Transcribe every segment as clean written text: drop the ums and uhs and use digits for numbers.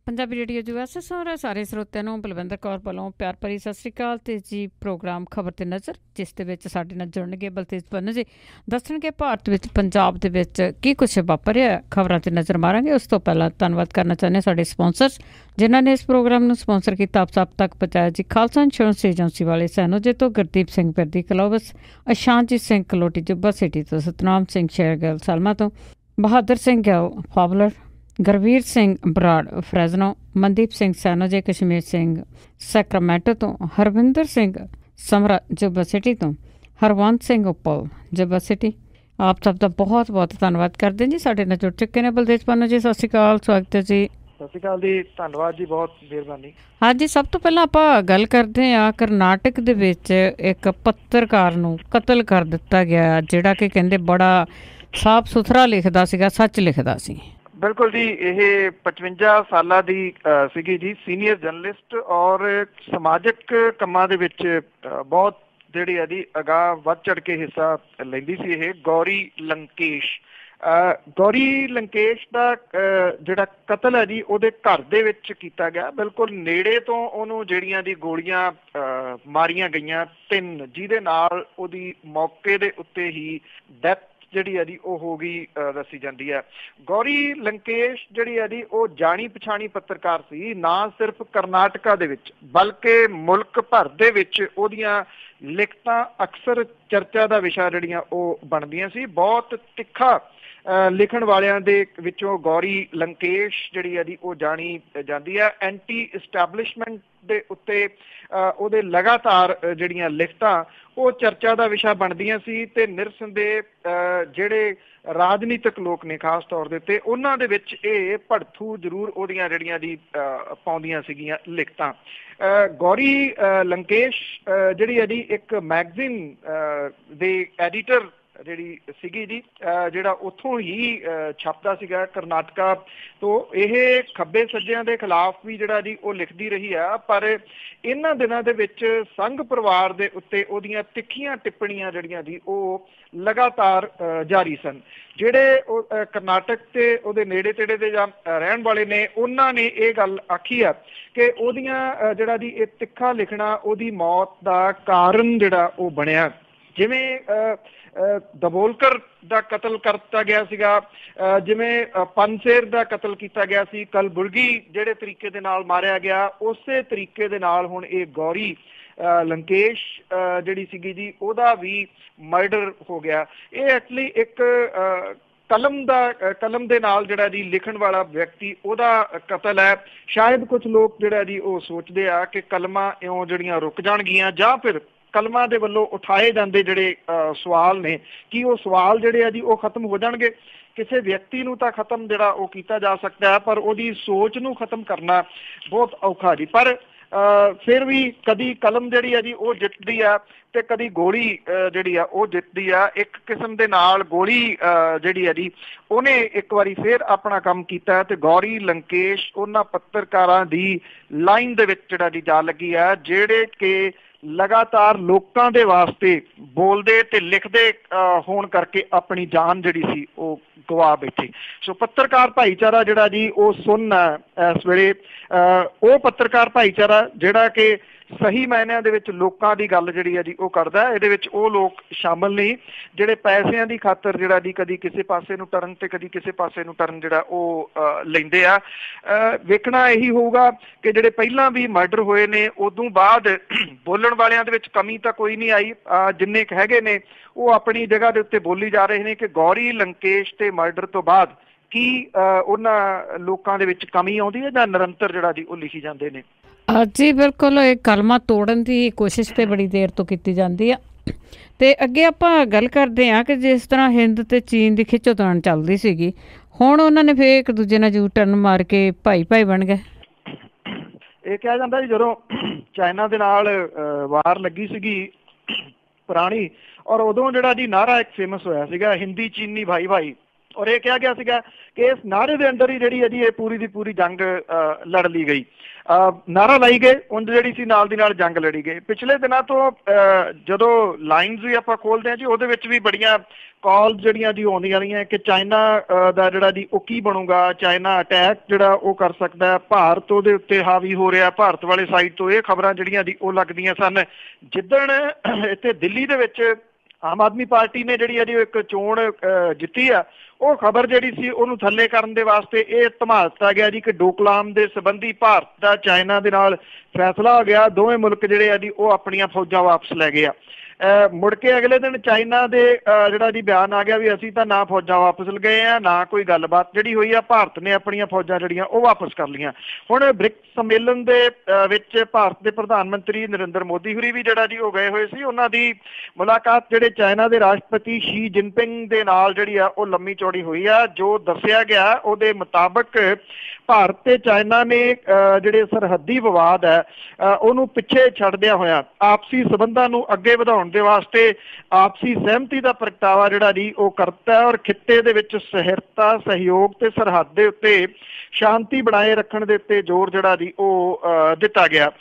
Punjabi radio ਯੂਐਸਐਸ ਔਰ ਸਾਰੇ ਸਰੋਤਿਆਂ ਨੂੰ ਬਲਵਿੰਦਰ ਕੌਰ ਵੱਲੋਂ ਪਿਆਰ ਭਰੀ ਸਤਿ ਸ਼੍ਰੀ ਅਕਾਲ। ਤੇ ਜੀ ਪ੍ਰੋਗਰਾਮ ਖਬਰ ਤੇ ਨਜ਼ਰ, ਜਿਸ ਦੇ ਵਿੱਚ ਸਾਡੇ ਨਾਲ ਜੁੜਨਗੇ ਬਲਤੇਜ ਪੰਨੂ ਜੀ, ਦੱਸਣਗੇ ਭਾਰਤ ਵਿੱਚ ਪੰਜਾਬ ਦੇ ਵਿੱਚ ਕੀ ਕੁਛ ਵਾਪਰਿਆ। ਖਬਰਾਂ ਤੇ ਨਜ਼ਰ ਮਾਰਾਂਗੇ। ਉਸ ਤੋਂ ਪਹਿਲਾਂ ਧੰਨਵਾਦ ਕਰਨਾ ਚਾਹੁੰਦੇ ਸਾਡੇ ਸਪੋਂਸਰਸ ਜਿਨ੍ਹਾਂ ਨੇ ਇਸ ਪ੍ਰੋਗਰਾਮ ਨੂੰ ਸਪੋਂਸਰ ਕੀਤਾ, ਆਪ ਸਭ ਤੱਕ ਪਹੁੰਚਾਇਆ ਜੀ। ਖਾਲਸਾ ਇੰਸ਼ੋਰੈਂਸ ਏਜੰਸੀ ਵਾਲੇ ਸੈਨੋਜੇ ਤੋਂ ਗੁਰਦੀਪ ਸਿੰਘ ਪਿਰਦੀ ਕਲੋਵਸ, ਅਸ਼ਾਂਤਜੀਤ ਸਿੰਘ ਕਲੋਟੀ ਜੁੱਬਾ ਸਿਟੀ ਤੋਂ, ਸਤਨਾਮ ਸਿੰਘ ਸ਼ੇਰਗਿੱਲ ਸਲਮਾ ਤੋਂ, ਬਹਾਦਰ ਸਿੰਘ ਗਿੱਲ ਫਾਵਲਰ, ਗੁਰਵੀਰ ਸਿੰਘ ਬਰਾੜ ਫਰੈਜ਼ਨੋ, ਮਨਦੀਪ ਸਿੰਘ ਸੈਨੋਜੇ, ਕਸ਼ਮੀਰ ਸਿੰਘ ਸੈਕਰਾਮੈਂਟੋ ਤੋਂ, ਹਰਵਿੰਦਰ ਸਿੰਘ ਸਮਰਾ ਜੁੱਬਾ ਸਿਟੀ ਤੋਂ, ਹਰਵੰਤ ਸਿੰਘ ਉੱਪਲ ਜੁੱਬਾ ਸਿਟੀ। ਆਪ ਸਭ ਦਾ ਬਹੁਤ ਬਹੁਤ ਧੰਨਵਾਦ ਕਰਦੇ ਜੀ। ਸਾਡੇ ਨਾਲ ਜੁੜ ਚੁੱਕੇ ਨੇ ਬਲਦੇਜ ਪੰਨੂ ਜੀ। ਸਤਿ ਸ਼੍ਰੀ ਅਕਾਲ, ਸਵਾਗਤ ਹੈ ਜੀ। ਸਤਿ ਸ਼੍ਰੀ ਅਕਾਲ ਜੀ, ਧੰਨਵਾਦ ਜੀ, ਬਹੁਤ ਮਿਹਰਬਾਨੀ। ਹਾਂਜੀ, ਸਭ ਤੋਂ ਪਹਿਲਾਂ ਆਪਾਂ ਗੱਲ ਕਰਦੇ ਹਾਂ, ਕਰਨਾਟਕ ਦੇ ਵਿੱਚ ਇੱਕ ਪੱਤਰਕਾਰ ਨੂੰ ਕਤਲ ਕਰ ਦਿੱਤਾ ਗਿਆ, ਜਿਹੜਾ ਕਿ ਕਹਿੰਦੇ ਬੜਾ ਸਾਫ ਸੁਥਰਾ ਲਿਖਦਾ ਸੀਗਾ, ਸੱਚ ਲਿਖਦਾ ਸੀ। ਬਿਲਕੁਲ ਜੀ, ਇਹ 55 ਸਾਲਾਂ ਦੀ ਸੀਗੀ ਜੀ, ਸੀਨੀਅਰ ਜਰਨਲਿਸਟ ਔਰ ਸਮਾਜਿਕ ਕੰਮਾਂ ਦੇ ਵਿੱਚ ਬਹੁਤ ਜਿਹੜੀ ਹੈ ਜੀ ਅਗਾਂਹ ਵੱਧ ਚੜ ਕੇ ਹਿੱਸਾ ਲੈਂਦੀ ਸੀ। ਇਹ ਗੌਰੀ ਲੰਕੇਸ਼, ਗੌਰੀ ਲੰਕੇਸ਼ ਦਾ ਜਿਹੜਾ ਕਤਲ ਹੈ ਜੀ ਉਹਦੇ ਘਰ ਦੇ ਵਿੱਚ ਕੀਤਾ ਗਿਆ। ਬਿਲਕੁਲ ਨੇੜੇ ਤੋਂ ਉਹਨੂੰ ਜਿਹੜੀਆਂ ਦੀ ਗੋਲੀਆਂ ਮਾਰੀਆਂ ਗਈਆਂ 3, ਜਿਹਦੇ ਨਾਲ ਉਹਦੀ ਮੌਕੇ ਦੇ ਉੱਤੇ ਹੀ ਡੈਥ ਜਿਹੜੀ ਹੈ ਜੀ ਉਹ ਹੋ ਗਈ ਦੱਸੀ ਜਾਂਦੀ ਹੈ। ਗੌਰੀ ਲੰਕੇਸ਼ ਜਿਹੜੀ ਹੈ ਜੀ ਉਹ ਜਾਣੀ ਪਛਾਣੀ ਪੱਤਰਕਾਰ ਸੀ, ਨਾ ਸਿਰਫ ਕਰਨਾਟਕਾ ਦੇ ਵਿੱਚ ਬਲਕਿ ਮੁਲਕ ਭਰ ਦੇ ਵਿੱਚ ਉਹਦੀਆਂ ਲਿਖਤਾਂ ਅਕਸਰ ਚਰਚਾ ਦਾ ਵਿਸ਼ਾ ਜਿਹੜੀਆਂ ਉਹ ਬਣਦੀਆਂ ਸੀ। ਬਹੁਤ ਤਿੱਖਾ ਲਿਖਣ ਵਾਲਿਆਂ ਦੇ ਵਿੱਚੋਂ ਗੌਰੀ ਲੰਕੇਸ਼ ਜਿਹੜੀ ਹੈ ਜੀ ਉਹ ਜਾਣੀ ਜਾਂਦੀ ਹੈ। ਐਂਟੀ ਇਸਟੈਬਲਿਸ਼ਮੈਂਟ ਦੇ ਉੱਤੇ ਉਹਦੇ ਲਗਾਤਾਰ ਜਿਹੜੀਆਂ ਲਿਖਤਾਂ ਉਹ ਚਰਚਾ ਦਾ ਵਿਸ਼ਾ ਬਣਦੀਆਂ ਸੀ, ਤੇ ਨਿਰਸੰਦੇਹ ਜਿਹੜੇ ਰਾਜਨੀਤਿਕ ਲੋਕ ਨੇ ਖਾਸ ਤੌਰ ਦੇ ਉੱਤੇ ਉਹਨਾਂ ਦੇ ਵਿੱਚ ਇਹ ਭੜਥੂ ਜ਼ਰੂਰ ਉਹਦੀਆਂ ਜਿਹੜੀਆਂ ਦੀ ਪਾਉਂਦੀਆਂ ਸੀਗੀਆਂ ਲਿਖਤਾਂ। ਗੌਰੀ ਲੰਕੇਸ਼ ਜਿਹੜੀ ਹੈ ਜੀ ਇੱਕ ਮੈਗਜ਼ੀਨ ਦੇ ਐਡੀਟਰ ਜਿਹੜੀ ਸੀਗੀ ਜੀ, ਜਿਹੜਾ ਉੱਥੋਂ ਹੀ ਛਪਦਾ ਸੀਗਾ ਕਰਨਾਟਕਾ ਤੋਂ। ਇਹ ਖੱਬੇ ਸੱਜਿਆਂ ਦੇ ਖਿਲਾਫ ਵੀ ਜਿਹੜਾ ਜੀ ਉਹ ਲਿਖਦੀ ਰਹੀ ਆ, ਪਰ ਇਹਨਾਂ ਦਿਨਾਂ ਦੇ ਵਿੱਚ ਸੰਘ ਪਰਿਵਾਰ ਦੇ ਉੱਤੇ ਉਹਦੀਆਂ ਤਿੱਖੀਆਂ ਟਿੱਪਣੀਆਂ ਜਿਹੜੀਆਂ ਜੀ ਉਹ ਲਗਾਤਾਰ ਜਾਰੀ ਸਨ। ਜਿਹੜੇ ਕਰਨਾਟਕ ਤੇ ਉਹਦੇ ਨੇੜੇ ਤੇੜੇ ਦੇ ਜਾਂ ਰਹਿਣ ਵਾਲੇ ਨੇ, ਉਹਨਾਂ ਨੇ ਇਹ ਗੱਲ ਆਖੀ ਆ ਕਿ ਉਹਦੀਆਂ ਜਿਹੜਾ ਜੀ ਇਹ ਤਿੱਖਾ ਲਿਖਣਾ ਉਹਦੀ ਮੌਤ ਦਾ ਕਾਰਨ ਜਿਹੜਾ ਉਹ ਬਣਿਆ। ਜਿਵੇਂ ਦਬੋਲਕਰ ਦਾ ਕਤਲ ਕਰ ਦਿੱਤਾ ਗਿਆ ਸੀਗਾ, ਜਿਵੇਂ ਪਨਸੇਰ ਦਾ ਕਤਲ ਕੀਤਾ ਗਿਆ ਸੀ, ਕਲਬੁਰਗੀ ਜਿਹੜੇ ਤਰੀਕੇ ਦੇ ਨਾਲ ਮਾਰਿਆ ਗਿਆ, ਉਸੇ ਤਰੀਕੇ ਦੇ ਨਾਲ ਹੁਣ ਇਹ ਗੌਰੀ ਲੰਕੇਸ਼ ਜਿਹੜੀ ਸੀਗੀ ਜੀ ਉਹਦਾ ਵੀ ਮਰਡਰ ਹੋ ਗਿਆ। ਇਹ ਐਕਚੁਅਲੀ ਇੱਕ ਕਲਮ ਦੇ ਨਾਲ ਜਿਹੜਾ ਜੀ ਲਿਖਣ ਵਾਲਾ ਵਿਅਕਤੀ ਉਹਦਾ ਕਤਲ ਹੈ। ਸ਼ਾਇਦ ਕੁਝ ਲੋਕ ਜਿਹੜਾ ਜੀ ਉਹ ਸੋਚਦੇ ਆ ਕਿ ਕਲਮਾਂ ਇਉਂ ਜਿਹੜੀਆਂ ਰੁਕ ਜਾਣਗੀਆਂ, ਜਾਂ ਫਿਰ ਕਲਮਾਂ ਦੇ ਵੱਲੋਂ ਉਠਾਏ ਜਾਂਦੇ ਜਿਹੜੇ ਸਵਾਲ ਨੇ, ਕਿ ਉਹ ਸਵਾਲ ਜਿਹੜੇ ਆ ਜੀ ਉਹ ਖਤਮ ਹੋ ਜਾਣਗੇ। ਕਿਸੇ ਵਿਅਕਤੀ ਨੂੰ ਤਾਂ ਖਤਮ ਜਿਹੜਾ ਉਹ ਕੀਤਾ ਜਾ ਸਕਦਾ ਹੈ, ਪਰ ਉਹਦੀ ਸੋਚ ਨੂੰ ਖਤਮ ਕਰਨਾ ਬਹੁਤ ਔਖਾ ਜੀ। ਪਰ ਫਿਰ ਵੀ ਕਦੀ ਕਲਮ ਜਿਹੜੀ ਆ ਜੀ ਉਹ ਜਿੱਤਦੀ ਆ, ਤੇ ਕਦੀ ਗੋਲੀ ਜਿਹੜੀ ਆ ਉਹ ਜਿੱਤਦੀ ਆ। ਇੱਕ ਕਿਸਮ ਦੇ ਨਾਲ ਗੋਲੀ ਜਿਹੜੀ ਆ ਜੀ ਉਹਨੇ ਇੱਕ ਵਾਰੀ ਫਿਰ ਆਪਣਾ ਕੰਮ ਕੀਤਾ, ਤੇ ਗੌਰੀ ਲੰਕੇਸ਼ ਉਹਨਾਂ ਪੱਤਰਕਾਰਾਂ ਦੀ ਲਾਈਨ ਦੇ ਵਿੱਚ ਜਿਹੜਾ ਜੀ ਜਾ ਲੱਗੀ ਆ, ਜਿਹੜੇ ਕਿ ਲਗਾਤਾਰ ਲੋਕਾਂ ਦੇ ਵਾਸਤੇ ਬੋਲਦੇ ਤੇ ਲਿਖਦੇ ਹੋਣ ਕਰਕੇ ਆਪਣੀ ਜਾਨ ਜਿਹੜੀ ਸੀ ਉਹ ਗਵਾ ਬੈਠੇ। ਸੋ ਪੱਤਰਕਾਰ ਭਾਈਚਾਰਾ ਜਿਹੜਾ ਜੀ ਉਹ ਸੁਣ ਇਸ ਵੇਲੇ ਉਹ ਪੱਤਰਕਾਰ ਭਾਈਚਾਰਾ ਜਿਹੜਾ ਕਿ ਸਹੀ ਮਾਇਨਿਆਂ ਦੇ ਵਿੱਚ ਲੋਕਾਂ ਦੀ ਗੱਲ ਜਿਹੜੀ ਹੈ ਜੀ ਉਹ ਕਰਦਾ। ਇਹਦੇ ਵਿੱਚ ਉਹ ਲੋਕ ਸ਼ਾਮਲ ਨਹੀਂ ਜਿਹੜੇ ਪੈਸਿਆਂ ਦੀ ਖਾਤਰ ਜਿਹੜਾ ਜੀ ਕਦੀ ਕਿਸੇ ਪਾਸੇ ਨੂੰ ਟਰਨ ਤੇ ਕਦੀ ਕਿਸੇ ਪਾਸੇ ਨੂੰ ਟਰਨ ਜਿਹੜਾ ਉਹ ਲੈਂਦੇ ਆ। ਵੇਖਣਾ ਇਹੀ ਹੋਊਗਾ ਕਿ ਜਿਹੜੇ ਪਹਿਲਾਂ ਵੀ ਮਰਡਰ ਹੋਏ ਨੇ, ਉਦੋਂ ਬਾਅਦ ਬੋਲਣ ਵਾਲਿਆਂ ਦੇ ਵਿੱਚ ਕਮੀ ਤਾਂ ਕੋਈ ਨਹੀਂ ਆਈ। ਜਿੰਨੇ ਕੁ ਹੈਗੇ ਨੇ ਉਹ ਆਪਣੀ ਜਗ੍ਹਾ ਦੇ ਉੱਤੇ ਬੋਲੀ ਜਾ ਰਹੇ ਨੇ ਕਿ ਗੌਰੀ ਲੰਕੇਸ਼ ਤੇ ਮਰਡਰ ਤੋਂ ਬਾਅਦ ਕੀ ਉਹਨਾਂ ਲੋਕਾਂ ਦੇ ਵਿੱਚ ਕਮੀ ਆਉਂਦੀ ਹੈ ਜਾਂ ਨਿਰੰਤਰ ਜਿਹੜਾ ਜੀ ਉਹ ਲਿਖੀ ਜਾਂਦੇ ਨੇ। ਜੀ ਬਿਲਕੁਲ, ਇਹ ਕਲਮਾਂ ਤੋੜਨ ਦੀ ਕੋਸ਼ਿਸ਼ ਤੇ ਬੜੀ ਦੇਰ ਤੋਂ ਕੀਤੀ ਜਾਂਦੀ ਆ। ਤੇ ਅੱਗੇ ਆਪਾਂ ਗੱਲ ਕਰਦੇ ਹਾਂ ਕਿ ਜਿਸ ਤਰ੍ਹਾਂ ਹਿੰਦ ਤੇ ਚੀਨ ਦੀ ਖਿੱਚੋਤਾਣ ਚੱਲਦੀ ਸੀਗੀ, ਹੁਣ ਉਹਨਾਂ ਨੇ ਫਿਰ ਇੱਕ ਦੂਜੇ ਨਾਲ ਯੂ ਟਰਨ ਮਾਰ ਕੇ ਭਾਈ ਭਾਈ ਬਣ ਗਏ। ਇਹ ਕਿਹਾ ਜਾਂਦਾ ਜੀ ਜਦੋਂ ਚਾਈਨਾ ਦੇ ਨਾਲ ਵਾਰ ਲੱਗੀ ਸੀਗੀ ਪੁਰਾਣੀ, ਔਰ ਉਦੋਂ ਜਿਹੜਾ ਜੀ ਨਾਅਰਾ ਇੱਕ ਫੇਮਸ ਹੋਇਆ ਸੀਗਾ, ਹਿੰਦੀ ਚੀਨੀ ਭਾਈ ਭਾਈ। ਔਰ ਇਹ ਕਿਹਾ ਗਿਆ ਸੀਗਾ ਕਿ ਇਸ ਨਾਅਰੇ ਦੇ ਅੰਦਰ ਹੀ ਜਿਹੜੀ ਹੈ ਜੀ ਇਹ ਪੂਰੀ ਦੀ ਪੂਰੀ ਜੰਗ ਲੜ ਲਈ ਗਈ। ਨਾਅਰਾ ਲਾਈ ਗਏ, ਉਂਝ ਜਿਹੜੀ ਸੀ ਨਾਲ ਦੀ ਨਾਲ ਜੰਗ ਲੜੀ ਗਈ। ਪਿਛਲੇ ਦਿਨਾਂ ਤੋਂ ਜਦੋਂ ਲਾਈਨਸ ਵੀ ਆਪਾਂ ਖੋਲਦੇ ਹਾਂ ਜੀ, ਉਹਦੇ ਵਿੱਚ ਵੀ ਬੜੀਆਂ ਕਾਲਸ ਜਿਹੜੀਆਂ ਜੀ ਆਉਂਦੀਆਂ ਰਹੀਆਂ ਕਿ ਚਾਈਨਾ ਦਾ ਜਿਹੜਾ ਜੀ ਉਹ ਕੀ ਬਣੂਗਾ, ਚਾਈਨਾ ਅਟੈਕ ਜਿਹੜਾ ਉਹ ਕਰ ਸਕਦਾ ਹੈ, ਭਾਰਤ ਉਹਦੇ ਉੱਤੇ ਹਾਵੀ ਹੋ ਰਿਹਾ। ਭਾਰਤ ਵਾਲੇ ਸਾਈਡ ਤੋਂ ਇਹ ਖਬਰਾਂ ਜਿਹੜੀਆਂ ਜੀ ਉਹ ਲੱਗਦੀਆਂ ਸਨ। ਜਿੱਦਣ ਇੱਥੇ ਦਿੱਲੀ ਦੇ ਵਿੱਚ ਆਮ ਆਦਮੀ ਪਾਰਟੀ ਨੇ ਜਿਹੜੀ ਹੈ ਜੀ ਇੱਕ ਚੋਣ ਜਿੱਤੀ ਆ, ਉਹ ਖਬਰ ਜਿਹੜੀ ਸੀ ਉਹਨੂੰ ਥੱਲੇ ਕਰਨ ਦੇ ਵਾਸਤੇ ਇਹ ਧਮਾ ਦਿੱਤਾ ਗਿਆ ਜੀ ਕਿ ਡੋਕਲਾਮ ਦੇ ਸੰਬੰਧੀ ਭਾਰਤ ਦਾ ਚਾਈਨਾ ਦੇ ਨਾਲ ਫੈਸਲਾ ਹੋ ਗਿਆ। ਦੋਵੇਂ ਮੁਲਕ ਜਿਹੜੇ ਆ ਜੀ ਉਹ ਆਪਣੀਆਂ ਫੌਜਾਂ ਵਾਪਸ ਲੈ ਗਏ ਆ। ਮੁੜ ਕੇ ਅਗਲੇ ਦਿਨ ਚਾਈਨਾ ਦੇ ਜਿਹੜਾ ਜੀ ਬਿਆਨ ਆ ਗਿਆ ਵੀ ਅਸੀਂ ਤਾਂ ਨਾ ਫੌਜਾਂ ਵਾਪਸ ਲਗਾਏ ਆ, ਨਾ ਕੋਈ ਗੱਲਬਾਤ ਜਿਹੜੀ ਹੋਈ ਆ। ਭਾਰਤ ਨੇ ਆਪਣੀਆਂ ਫੌਜਾਂ ਜਿਹੜੀਆਂ ਉਹ ਵਾਪਸ ਕਰ ਲਈਆਂ। ਹੁਣ ਬ੍ਰਿਕਸ ਸੰਮੇਲਨ ਦੇ ਵਿੱਚ ਭਾਰਤ ਦੇ ਪ੍ਰਧਾਨ ਮੰਤਰੀ ਨਰਿੰਦਰ ਮੋਦੀ ਹੋਰੀ ਵੀ ਜਿਹੜਾ ਜੀ ਉਹ ਗਏ ਹੋਏ ਸੀ। ਉਹਨਾਂ ਦੀ ਮੁਲਾਕਾਤ ਜਿਹੜੇ ਚਾਈਨਾ ਦੇ ਰਾਸ਼ਟਰਪਤੀ ਸ਼ੀ ਜਿਨਪਿੰਗ ਦੇ ਨਾਲ ਜਿਹੜੀ ਆ ਉਹ ਲੰਮੀ ਚੌੜੀ ਹੋਈ ਆ। ਜੋ ਦੱਸਿਆ ਗਿਆ ਉਹਦੇ ਮੁਤਾਬਕ ਭਾਰਤ ਤੇ ਚਾਈਨਾ ਨੇ ਜਿਹੜੇ ਸਰਹੱਦੀ ਵਿਵਾਦ ਹੈ ਉਹਨੂੰ ਪਿੱਛੇ ਛੱਡਦਿਆਂ ਹੋਇਆ ਆਪਸੀ ਸਬੰਧਾਂ ਨੂੰ ਅੱਗੇ ਵਧਾਉਣ ਦੇ ਵਾਸਤੇ ਆਪਸੀ ਸਹਿਮਤੀ ਦਾ ਪ੍ਰਗਟਾਵਾ ਜਿਹੜਾ ਜੀ ਉਹ ਕਰਤਾ ਔਰ ਖਿੱਤੇ ਦੇ ਵਿੱਚ ਸਹਿਰਤਾ, ਸਹਿਯੋਗ ਤੇ ਸਰਹੱਦ ਦੇ ਉੱਤੇ ਸ਼ਾਂਤੀ ਬਣਾਏ ਰੱਖਣ ਦੇ ਉੱਤੇ ਜ਼ੋਰ ਜਿਹੜਾ ਜੀ ਉਹ ਦਿੱਤਾ ਗਿਆ।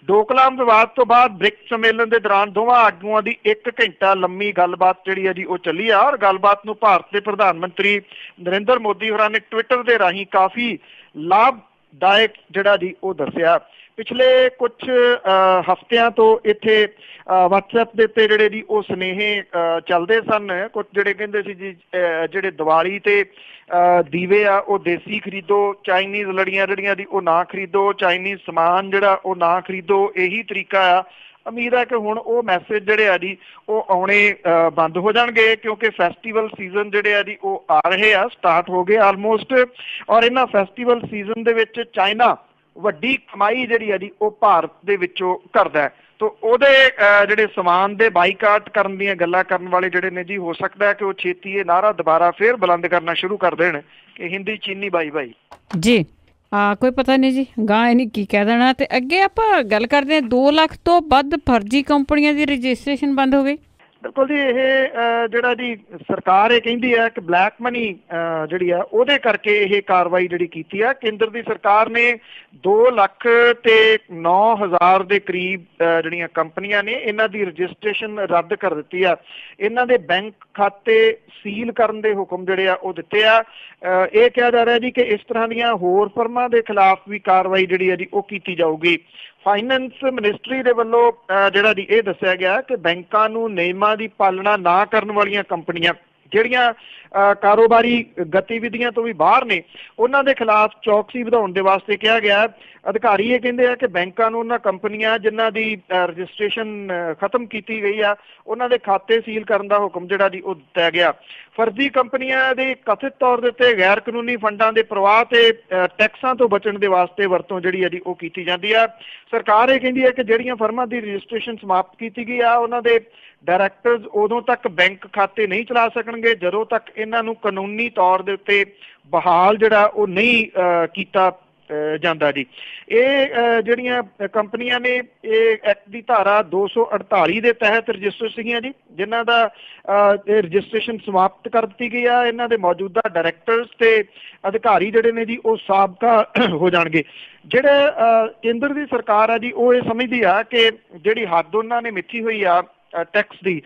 ਡੋਕਲਾਮ ਵਿਵਾਦ ਤੋਂ ਬਾਅਦ ਬ੍ਰਿਕਸ ਸੰਮੇਲਨ ਦੇ ਦੌਰਾਨ ਦੋਵਾਂ ਆਗੂਆਂ ਦੀ 1 ਘੰਟਾ ਲੰਮੀ ਗੱਲਬਾਤ ਜਿਹੜੀ ਹੈ ਜੀ ਉਹ ਚੱਲੀ ਆ ਔਰ ਗੱਲਬਾਤ ਨੂੰ ਭਾਰਤ ਦੇ ਪ੍ਰਧਾਨ ਮੰਤਰੀ ਨਰਿੰਦਰ ਮੋਦੀ ਹੋਰਾਂ ਨੇ ਟਵਿੱਟਰ ਦੇ ਰਾਹੀਂ ਕਾਫੀ ਲਾਭਦਾਇਕ ਜਿਹੜਾ ਜੀ ਉਹ ਦੱਸਿਆ। ਪਿਛਲੇ ਕੁਝ ਹਫ਼ਤਿਆਂ ਤੋਂ ਇੱਥੇ ਵਟਸਐਪ ਦੇ ਉੱਤੇ ਜਿਹੜੇ ਜੀ ਉਹ ਸੁਨੇਹੇ ਚੱਲਦੇ ਸਨ। ਕੁਝ ਜਿਹੜੇ ਕਹਿੰਦੇ ਸੀ ਜੀ ਜਿਹੜੇ ਦੀਵਾਲੀ ਤੇ ਦੀਵੇ ਆ ਉਹ ਦੇਸੀ ਖਰੀਦੋ, ਚਾਈਨੀਜ਼ ਲੜੀਆਂ ਜਿਹੜੀਆਂ ਦੀ ਉਹ ਨਾ ਖਰੀਦੋ, ਚਾਈਨੀਜ਼ ਸਮਾਨ ਜਿਹੜਾ ਉਹ ਨਾ ਖਰੀਦੋ, ਇਹੀ ਤਰੀਕਾ ਆ। ਉਮੀਦ ਹੈ ਕਿ ਹੁਣ ਉਹ ਮੈਸੇਜ ਜਿਹੜੇ ਆ ਜੀ ਉਹ ਆਉਣੇ ਬੰਦ ਹੋ ਜਾਣਗੇ ਕਿਉਂਕਿ ਫੈਸਟੀਵਲ ਸੀਜ਼ਨ ਜਿਹੜੇ ਆ ਜੀ ਉਹ ਆ ਰਹੇ ਆ, ਸਟਾਰਟ ਹੋ ਗਏ ਆਲਮੋਸਟ। ਔਰ ਇਹਨਾਂ ਫੈਸਟੀਵਲ ਸੀਜ਼ਨ ਦੇ ਵਿੱਚ ਚਾਈਨਾ ਵੱਡੀ ਕਮਾਈ ਜਿਹੜੀ ਆ ਜੀ ਉਹ ਭਾਰਤ ਦੇ ਵਿੱਚੋਂ ਕਰਦਾ ਹੈ। ਤੋ ਉਹਦੇ ਜਿਹੜੇ ਸਮਾਨ ਦੇ ਬਾਈਕਾਟ ਕਰਨ ਦੀਆਂ ਗੱਲਾਂ ਕਰਨ ਵਾਲੇ ਜਿਹੜੇ ਨੇ ਜੀ ਹੋ ਸਕਦਾ ਹੈ ਕਿ ਉਹ ਛੇਤੀ ਇਹ ਨਾਅਰਾ ਦੁਬਾਰਾ ਫੇਰ ਬੁਲੰਦ ਕਰਨਾ ਸ਼ੁਰੂ ਕਰ ਦੇਣ ਕਿ ਹਿੰਦੀ ਚੀਨੀ ਬਾਈ ਬਾਈ ਜੀ। ਕੋਈ ਪਤਾ ਨਹੀਂ ਜੀ ਗਾਂ ਇਹਨੇ ਕੀ ਕਹਿ ਦੇਣਾ। ਤੇ ਅੱਗੇ ਆਪਾਂ ਗੱਲ ਕਰਦੇ ਹਾਂ 2 ਲੱਖ ਤੋਂ ਵੱਧ ਫਰਜ਼ੀ ਕੰਪਨੀਆਂ ਦੀ ਰਜਿਸਟ੍ਰੇਸ਼ਨ ਬੰਦ ਹੋ ਗਈ। ਬਿਲਕੁਲ ਜੀ, ਇਹ ਜਿਹੜਾ ਜੀ ਸਰਕਾਰ ਇਹ ਕਹਿੰਦੀ ਹੈ ਕਿ ਬਲੈਕ ਮਨੀ ਜਿਹੜੀ ਆ ਉਹਦੇ ਕਰਕੇ ਇਹ ਕਾਰਵਾਈ ਜਿਹੜੀ ਕੀਤੀ ਆ। ਕੇਂਦਰ ਦੀ ਸਰਕਾਰ ਨੇ 2,09,000 ਦੇ ਕਰੀਬ ਜਿਹੜੀਆਂ ਕੰਪਨੀਆਂ ਨੇ ਇਹਨਾਂ ਦੀ ਰਜਿਸਟ੍ਰੇਸ਼ਨ ਰੱਦ ਕਰ ਦਿੱਤੀ ਆ। ਇਹਨਾਂ ਦੇ ਬੈਂਕ ਖਾਤੇ ਸੀਲ ਕਰਨ ਦੇ ਹੁਕਮ ਜਿਹੜੇ ਆ ਉਹ ਦਿੱਤੇ ਆ। ਇਹ ਕਿਹਾ ਜਾ ਰਿਹਾ ਜੀ ਕਿ ਇਸ ਤਰ੍ਹਾਂ ਦੀਆਂ ਹੋਰ ਫਰਮਾਂ ਦੇ ਖਿਲਾਫ ਵੀ ਕਾਰਵਾਈ ਜਿਹੜੀ ਹੈ ਜੀ ਉਹ ਕੀਤੀ ਜਾਊਗੀ। ਫਾਈਨੈਂਸ ਮਿਨਿਸਟਰੀ ਦੇ ਵੱਲੋਂ ਜਿਹੜਾ ਜੀ ਇਹ ਦੱਸਿਆ ਗਿਆ ਕਿ ਬੈਂਕਾਂ ਨੂੰ ਨਿਯਮਾਂ ਦੀ ਪਾਲਣਾ ਨਾ ਕਰਨ ਵਾਲੀਆਂ ਕੰਪਨੀਆਂ ਜਿਹੜੀਆਂ ਕਾਰੋਬਾਰੀ ਗਤੀਵਿਧੀਆਂ ਤੋਂ ਵੀ ਬਾਹਰ ਨੇ ਉਹਨਾਂ ਦੇ ਖਿਲਾਫ ਚੌਕਸੀ ਵਧਾਉਣ ਦੇ ਵਾਸਤੇ ਕਿਹਾ ਗਿਆ। ਅਧਿਕਾਰੀ ਇਹ ਕਹਿੰਦੇ ਆ ਕਿ ਬੈਂਕਾਂ ਨੂੰ ਉਹਨਾਂ ਕੰਪਨੀਆਂ ਜਿਨ੍ਹਾਂ ਦੀ ਰਜਿਸਟ੍ਰੇਸ਼ਨ ਖਤਮ ਕੀਤੀ ਗਈ ਆ ਉਹਨਾਂ ਦੇ ਖਾਤੇ ਸੀਲ ਕਰਨ ਦਾ ਹੁਕਮ ਜਿਹੜਾ ਜੀ ਉਹ ਦਿੱਤਾ ਗਿਆ। ਫਰਜ਼ੀ ਕੰਪਨੀਆਂ ਦੇ ਕਥਿਤ ਤੌਰ ਦੇ ਉੱਤੇ ਗੈਰ ਕਾਨੂੰਨੀ ਫੰਡਾਂ ਦੇ ਪ੍ਰਵਾਹ ਤੇ ਟੈਕਸਾਂ ਤੋਂ ਬਚਣ ਦੇ ਵਾਸਤੇ ਵਰਤੋਂ ਜਿਹੜੀ ਹੈ ਜੀ ਉਹ ਕੀਤੀ ਜਾਂਦੀ ਆ। ਸਰਕਾਰ ਇਹ ਕਹਿੰਦੀ ਹੈ ਕਿ ਜਿਹੜੀਆਂ ਫਰਮਾਂ ਦੀ ਰਜਿਸਟ੍ਰੇਸ਼ਨ ਸਮਾਪਤ ਕੀਤੀ ਗਈ ਆ ਉਹਨਾਂ ਦੇ ਡਾਇਰੈਕਟਰਸ ਉਦੋਂ ਤੱਕ ਬੈਂਕ ਖਾਤੇ ਨਹੀਂ ਚਲਾ ਸਕਣਗੇ ਜਦੋਂ ਤੱਕ ਇਹਨਾਂ ਨੂੰ ਕਾਨੂੰਨੀ ਤੌਰ ਦੇ ਉੱਤੇ ਬਹਾਲ ਜਿਹੜਾ ਉਹ ਨਹੀਂ ਕੀਤਾ ਜਾਂਦਾ ਜੀ। ਇਹ ਜਿਹੜੀਆਂ ਕੰਪਨੀਆਂ ਨੇ ਇਹ ਐਕਟ ਦੀ ਧਾਰਾ 248 ਦੇ ਤਹਿਤ ਰਜਿਸਟਰ ਸੀਗੀਆਂ ਜੀ, ਜਿਨ੍ਹਾਂ ਦਾ ਰਜਿਸਟ੍ਰੇਸ਼ਨ ਸਮਾਪਤ ਕਰ ਦਿੱਤੀ ਗਈ ਆ। ਇਹਨਾਂ ਦੇ ਮੌਜੂਦਾ ਡਾਇਰੈਕਟਰਸ ਤੇ ਅਧਿਕਾਰੀ ਜਿਹੜੇ ਨੇ ਜੀ ਉਹ ਸਾਬਕਾ ਹੋ ਜਾਣਗੇ। ਜਿਹੜੇ ਕੇਂਦਰ ਦੀ ਸਰਕਾਰ ਆ ਜੀ ਉਹ ਇਹ ਸਮਝਦੀ ਆ ਕਿ ਜਿਹੜੀ ਹੱਦ ਉਹਨਾਂ ਨੇ ਮਿੱਥੀ ਹੋਈ ਆ ਟੈਕਸ ਦੀ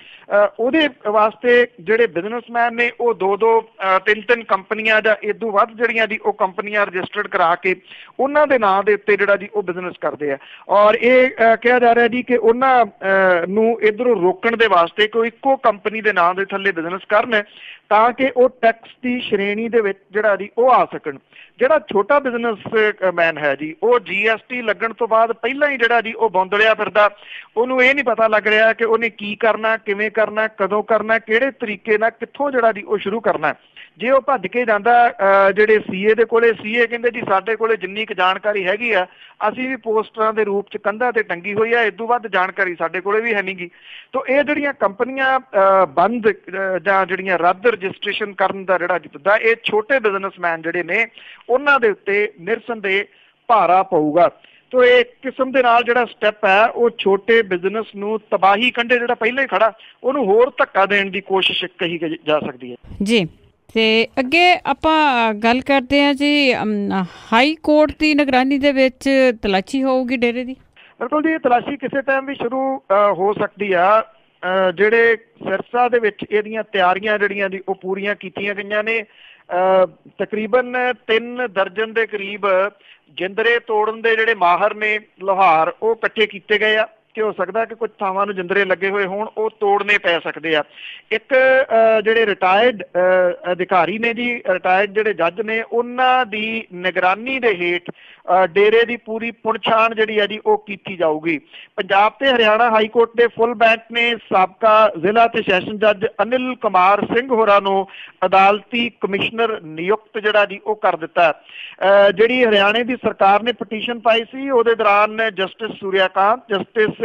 ਉਹਦੇ ਵਾਸਤੇ ਜਿਹੜੇ ਬਿਜ਼ਨਸਮੈਨ ਨੇ ਉਹ 2-2 3-3 ਕੰਪਨੀਆਂ ਜਾਂ ਇਦੋਂ ਵੱਧ ਜਿਹੜੀਆਂ ਜੀ ਉਹ ਕੰਪਨੀਆਂ ਰਜਿਸਟਰਡ ਕਰਾ ਕੇ ਉਹਨਾਂ ਦੇ ਨਾਂ ਦੇ ਉੱਤੇ ਜਿਹੜਾ ਜੀ ਉਹ ਬਿਜ਼ਨਸ ਕਰਦੇ ਆ। ਔਰ ਇਹ ਕਿਹਾ ਜਾ ਰਿਹਾ ਜੀ ਕਿ ਉਹਨਾਂ ਨੂੰ ਇੱਧਰੋਂ ਰੋਕਣ ਦੇ ਵਾਸਤੇ ਕੋਈ ਇੱਕੋ ਕੰਪਨੀ ਦੇ ਨਾਂ ਦੇ ਥੱਲੇ ਬਿਜ਼ਨਸ ਕਰਨ ਤਾਂ ਕਿ ਉਹ ਟੈਕਸ ਦੀ ਸ਼੍ਰੇਣੀ ਦੇ ਵਿੱਚ ਜਿਹੜਾ ਜੀ ਉਹ ਆ ਸਕਣ। ਜਿਹੜਾ ਛੋਟਾ ਬਿਜ਼ਨਸਮੈਨ ਹੈ ਜੀ ਉਹ GST ਲੱਗਣ ਤੋਂ ਬਾਅਦ ਪਹਿਲਾਂ ਹੀ ਜਿਹੜਾ ਜੀ ਉਹ ਬੌਂਦਲਿਆ ਫਿਰਦਾ, ਉਹਨੂੰ ਇਹ ਨਹੀਂ ਪਤਾ ਲੱਗ ਰਿਹਾ ਕਿ ਉਹਨੇ ਕੀ ਕਰਨਾ, ਕਿਵੇਂ ਕਰਨਾ, ਕਦੋਂ ਕਰਨਾ, ਕਿਹੜੇ ਤਰੀਕੇ ਨਾਲ ਕਿੱਥੋਂ ਜਿਹੜਾ ਜੀ ਉਹ ਸ਼ੁਰੂ ਕਰਨਾ। ਜੇ ਉਹ ਭੱਜ ਕੇ ਜਾਂਦਾ ਜਿਹੜੇ CA ਦੇ ਕੋਲੇ, CA ਕਹਿੰਦੇ ਜੀ ਸਾਡੇ ਕੋਲੇ ਜਿੰਨੀ ਕੁ ਜਾਣਕਾਰੀ ਹੈਗੀ ਆ ਅਸੀਂ ਵੀ ਪੋਸਟਰਾਂ ਦੇ ਰੂਪ 'ਚ ਕੰਧਾਂ ਤੇ ਟੰਗੀ ਹੋਈ ਆ, ਇਦੋਂ ਵੱਧ ਜਾਣਕਾਰੀ ਸਾਡੇ ਕੋਲੇ ਵੀ ਹੈ ਨਹੀਂ ਗੀ। ਤੋ ਇਹ ਜਿਹੜੀਆਂ ਕੰਪਨੀਆਂ ਬੰਦ ਜਾਂ ਜਿਹੜੀਆਂ ਰੱਦ ਰਜਿਸਟ੍ਰੇਸ਼ਨ ਕਰਨ ਦਾ ਜਿਹੜਾ ਜਿੱਦਾਂ ਇਹ ਛੋਟੇ ਬਿਜ਼ਨਸਮੈਨ ਜਿਹੜੇ ਨੇ ਉਹਨਾਂ ਦੇ ਉੱਤੇ ਨਿਰਸੰਦੇਹ ਭਾਰਾ ਪਊਗਾ। ਤੋ ਇਹ ਕਿਸਮ ਦੇ ਨਾਲ ਜਿਹੜਾ ਸਟੈਪ ਹੈ ਉਹ ਛੋਟੇ ਬਿਜ਼ਨਸ ਨੂੰ ਤਬਾਹੀ ਕੰਢੇ ਜਿਹੜਾ ਪਹਿਲਾਂ ਹੀ ਖੜਾ ਉਹਨੂੰ ਹੋਰ ਧੱਕਾ ਦੇਣ ਦੀ ਕੋਸ਼ਿਸ਼ ਕਹੀ ਜਾ ਸਕਦੀ ਹੈ ਜੀ। ਤੇ ਅੱਗੇ ਆਪਾਂ ਗੱਲ ਕਰਦੇ ਹਾਂ ਜੀ, ਹਾਈ ਕੋਰਟ ਦੀ ਨਿਗਰਾਨੀ ਦੇ ਵਿੱਚ ਤਲਾਸ਼ੀ ਹੋਊਗੀ ਡੇਰੇ ਦੀ। ਬਿਲਕੁਲ ਜੀ, ਤਲਾਸ਼ੀ ਕਿਸੇ ਟਾਈਮ ਵੀ ਸ਼ੁਰੂ ਹੋ ਸਕਦੀ ਆ। ਜਿਹੜੇ ਸਿਰਸਾ ਦੇ ਵਿੱਚ ਇਹਦੀਆਂ ਤਿਆਰੀਆਂ ਜਿਹੜੀਆਂ ਦੀ ਉਹ ਪੂਰੀਆਂ ਕੀਤੀਆਂ ਗਈਆਂ ਨੇ। ਤਕਰੀਬਨ 3 ਦਰਜਨ ਦੇ ਕਰੀਬ ਜਿੰਦਰੇ ਤੋੜਨ ਦੇ ਜਿਹੜੇ ਮਾਹਰ ਨੇ ਲੋਹਾਰ ਉਹ ਇਕੱਠੇ ਕੀਤੇ ਗਏ ਆ ਕਿ ਹੋ ਸਕਦਾ ਕਿ ਕੁਝ ਥਾਵਾਂ ਨੂੰ ਜਿੰਦਰੇ ਲੱਗੇ ਹੋਏ ਹੋਣ, ਉਹ ਤੋੜਨੇ ਪੈ ਸਕਦੇ ਆ। ਇੱਕ ਜਿਹੜੇ ਰਿਟਾਇਰਡ ਅਧਿਕਾਰੀ ਨੇ ਜੀ, ਰਿਟਾਇਰਡ ਜਿਹੜੇ ਜੱਜ ਨੇ, ਉਹਨਾਂ ਦੀ ਨਿਗਰਾਨੀ ਦੇ ਹੇਠ ਡੇਰੇ ਦੀ ਪੂਰੀ ਪੁਣਛਾਣ ਜਿਹੜੀ ਆ ਜੀ ਉਹ ਕੀਤੀ ਜਾਊਗੀ। ਪੰਜਾਬ ਤੇ ਹਰਿਆਣਾ ਹਾਈ ਕੋਰਟ ਦੇ ਫੁੱਲ ਬੈਂਚ ਨੇ ਸਾਬਕਾ ਜ਼ਿਲ੍ਹਾ ਤੇ ਸੈਸ਼ਨ ਜੱਜ ਅਨਿਲ ਕੁਮਾਰ ਸਿੰਘ ਹੋਰਾਂ ਨੂੰ ਅਦਾਲਤੀ ਕਮਿਸ਼ਨਰ ਨਿਯੁਕਤ ਜਿਹੜਾ ਜੀ ਉਹ ਕਰ ਦਿੱਤਾ। ਜਿਹੜੀ ਹਰਿਆਣੇ ਦੀ ਸਰਕਾਰ ਨੇ ਪਟੀਸ਼ਨ ਪਾਈ ਸੀ, ਉਹਦੇ ਦੌਰਾਨ ਜਸਟਿਸ ਸੂਰਿਆਕਾਂਤ, ਜਸਟਿਸ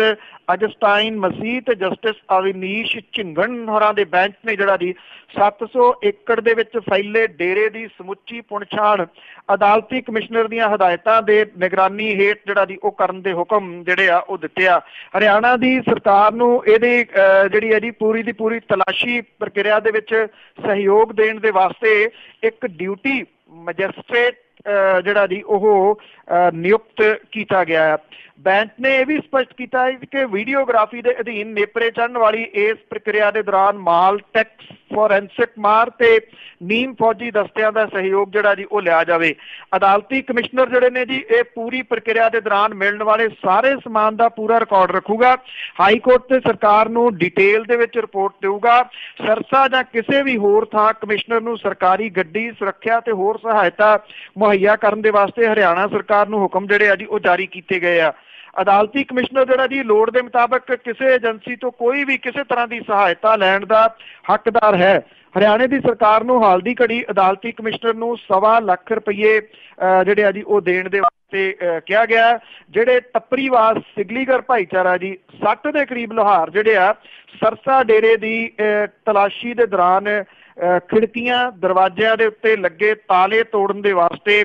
ਅਜਸਟਾਈਨ ਮਸੀਹ ਤੇ ਜਸਟਿਸ ਅਵਨੀਸ਼ ਝਿੰਗਣ ਹੋਰਾਂ ਦੇ ਬੈਂਚ ਨੇ ਜਿਹੜਾ ਜੀ 700 ਏਕੜ ਦੇ ਵਿੱਚ ਫੈਲੇ ਡੇਰੇ ਦੀ ਸਮੁੱਚੀ ਪੁਣਛਾਣ ਅਦਾਲਤੀ ਕਮਿਸ਼ਨਰ ਦੀਆਂ ਹਦਾਇਤਾਂ ਦੇ ਨਿਗਰਾਨੀ ਹੇਠ ਜਿਹੜਾ ਜੀ ਉਹ ਕਰਨ ਦੇ ਹੁਕਮ ਜਿਹੜੇ ਆ ਉਹ ਦਿੱਤੇ ਆ। ਹਰਿਆਣਾ ਦੀ ਸਰਕਾਰ ਨੂੰ ਇਹਦੀ ਜਿਹੜੀ ਹੈ ਜੀ ਪੂਰੀ ਦੀ ਪੂਰੀ ਤਲਾਸ਼ੀ ਪ੍ਰਕਿਰਿਆ ਦੇ ਵਿੱਚ ਸਹਿਯੋਗ ਦੇਣ ਦੇ ਵਾਸਤੇ ਇੱਕ ਡਿਊਟੀ ਮੈਜਿਸਟ੍ਰੇਟ ਜਿਹੜਾ ਜੀ ਉਹ ਨਿਯੁਕਤ ਕੀਤਾ ਗਿਆ ਹੈ। ਬੈਂਚ ਨੇ ਇਹ ਵੀ ਸਪਸ਼ਟ ਕੀਤਾ ਹੈ ਕਿ ਵੀਡੀਓਗ੍ਰਾਫੀ ਦੇ ਅਧੀਨ ਨੇਪਰੇ ਚੜ੍ਹਨ ਵਾਲੀ ਇਸ ਪ੍ਰਕਿਰਿਆ ਦੇ ਦੌਰਾਨ ਮਾਲ ਟੈਕਸ, ਫੋਰੈਂਸਿਕ ਮਾਰ ਤੇ ਨੀਮ ਫੌਜੀ ਦਸਤਿਆਂ ਦਾ ਸਹਿਯੋਗ ਜਿਹੜਾ ਜੀ ਉਹ ਲਿਆ ਜਾਵੇ। ਅਦਾਲਤੀ ਕਮਿਸ਼ਨਰ ਜਿਹੜੇ ਨੇ ਜੀ ਇਹ ਪੂਰੀ ਪ੍ਰਕਿਰਿਆ ਦੇ ਦੌਰਾਨ ਮਿਲਣ ਵਾਲੇ ਸਾਰੇ ਸਮਾਨ ਦਾ ਪੂਰਾ ਰਿਕਾਰਡ ਰੱਖੂਗਾ। ਹਾਈ ਕੋਰਟ ਤੇ ਸਰਕਾਰ ਨੂੰ ਡਿਟੇਲ ਦੇ ਵਿੱਚ ਰਿਪੋਰਟ ਦੇਊਗਾ। ਸਰਸਾ ਜਾਂ ਕਿਸੇ ਵੀ ਹੋਰ ਥਾਂ ਕਮਿਸ਼ਨਰ ਨੂੰ ਸਰਕਾਰੀ ਗੱਡੀ, ਸੁਰੱਖਿਆ ਤੇ ਹੋਰ ਸਹਾਇਤਾ ਮੁਹੱਈਆ ਕਰਨ ਦੇ ਵਾਸਤੇ ਹਰਿਆਣਾ ਸਰਕਾਰ ਨੂੰ ਹੁਕਮ ਜਿਹੜੇ ਆ ਜੀ ਉਹ ਜਾਰੀ ਕੀਤੇ ਗਏ ਆ। ਅਦਾਲਤੀ ਕਮਿਸ਼ਨਰ ਜਿਹੜਾ ਜੀ ਲੋੜ ਦੇ ਮੁਤਾਬਕ ਕਿਸੇ ਏਜੰਸੀ ਤੋਂ ਕੋਈ ਵੀ ਕਿਸੇ ਤਰ੍ਹਾਂ ਦੀ ਸਹਾਇਤਾ ਲੈਣ ਦਾ ਹੱਕਦਾਰ ਹੈ। ਹਰਿਆਣੇ ਦੀ ਸਰਕਾਰ ਨੂੰ ਹਾਲ ਦੀ ਘੜੀ ਅਦਾਲਤੀ ਕਮਿਸ਼ਨਰ ਨੂੰ 1.25 ਲੱਖ ਰੁਪਏ ਜਿਹੜੇ ਆ ਜੀ ਉਹ ਦੇਣ ਦੇ ਵਾਸਤੇ ਕਿਹਾ ਗਿਆ। ਜਿਹੜੇ ਟੱਪਰੀਵਾਸ ਸਿਗਲੀਗਰ ਭਾਈਚਾਰਾ ਜੀ 60 ਦੇ ਕਰੀਬ ਲੋਹਾਰ ਜਿਹੜੇ ਆ ਸਰਸਾ ਡੇਰੇ ਦੀ ਤਲਾਸ਼ੀ ਦੇ ਦੌਰਾਨ ਖਿੜਕੀਆਂ, ਦਰਵਾਜ਼ਿਆਂ ਦੇ ਉੱਤੇ ਲੱਗੇ ਤਾਲੇ ਤੋੜਨ ਦੇ ਵਾਸਤੇ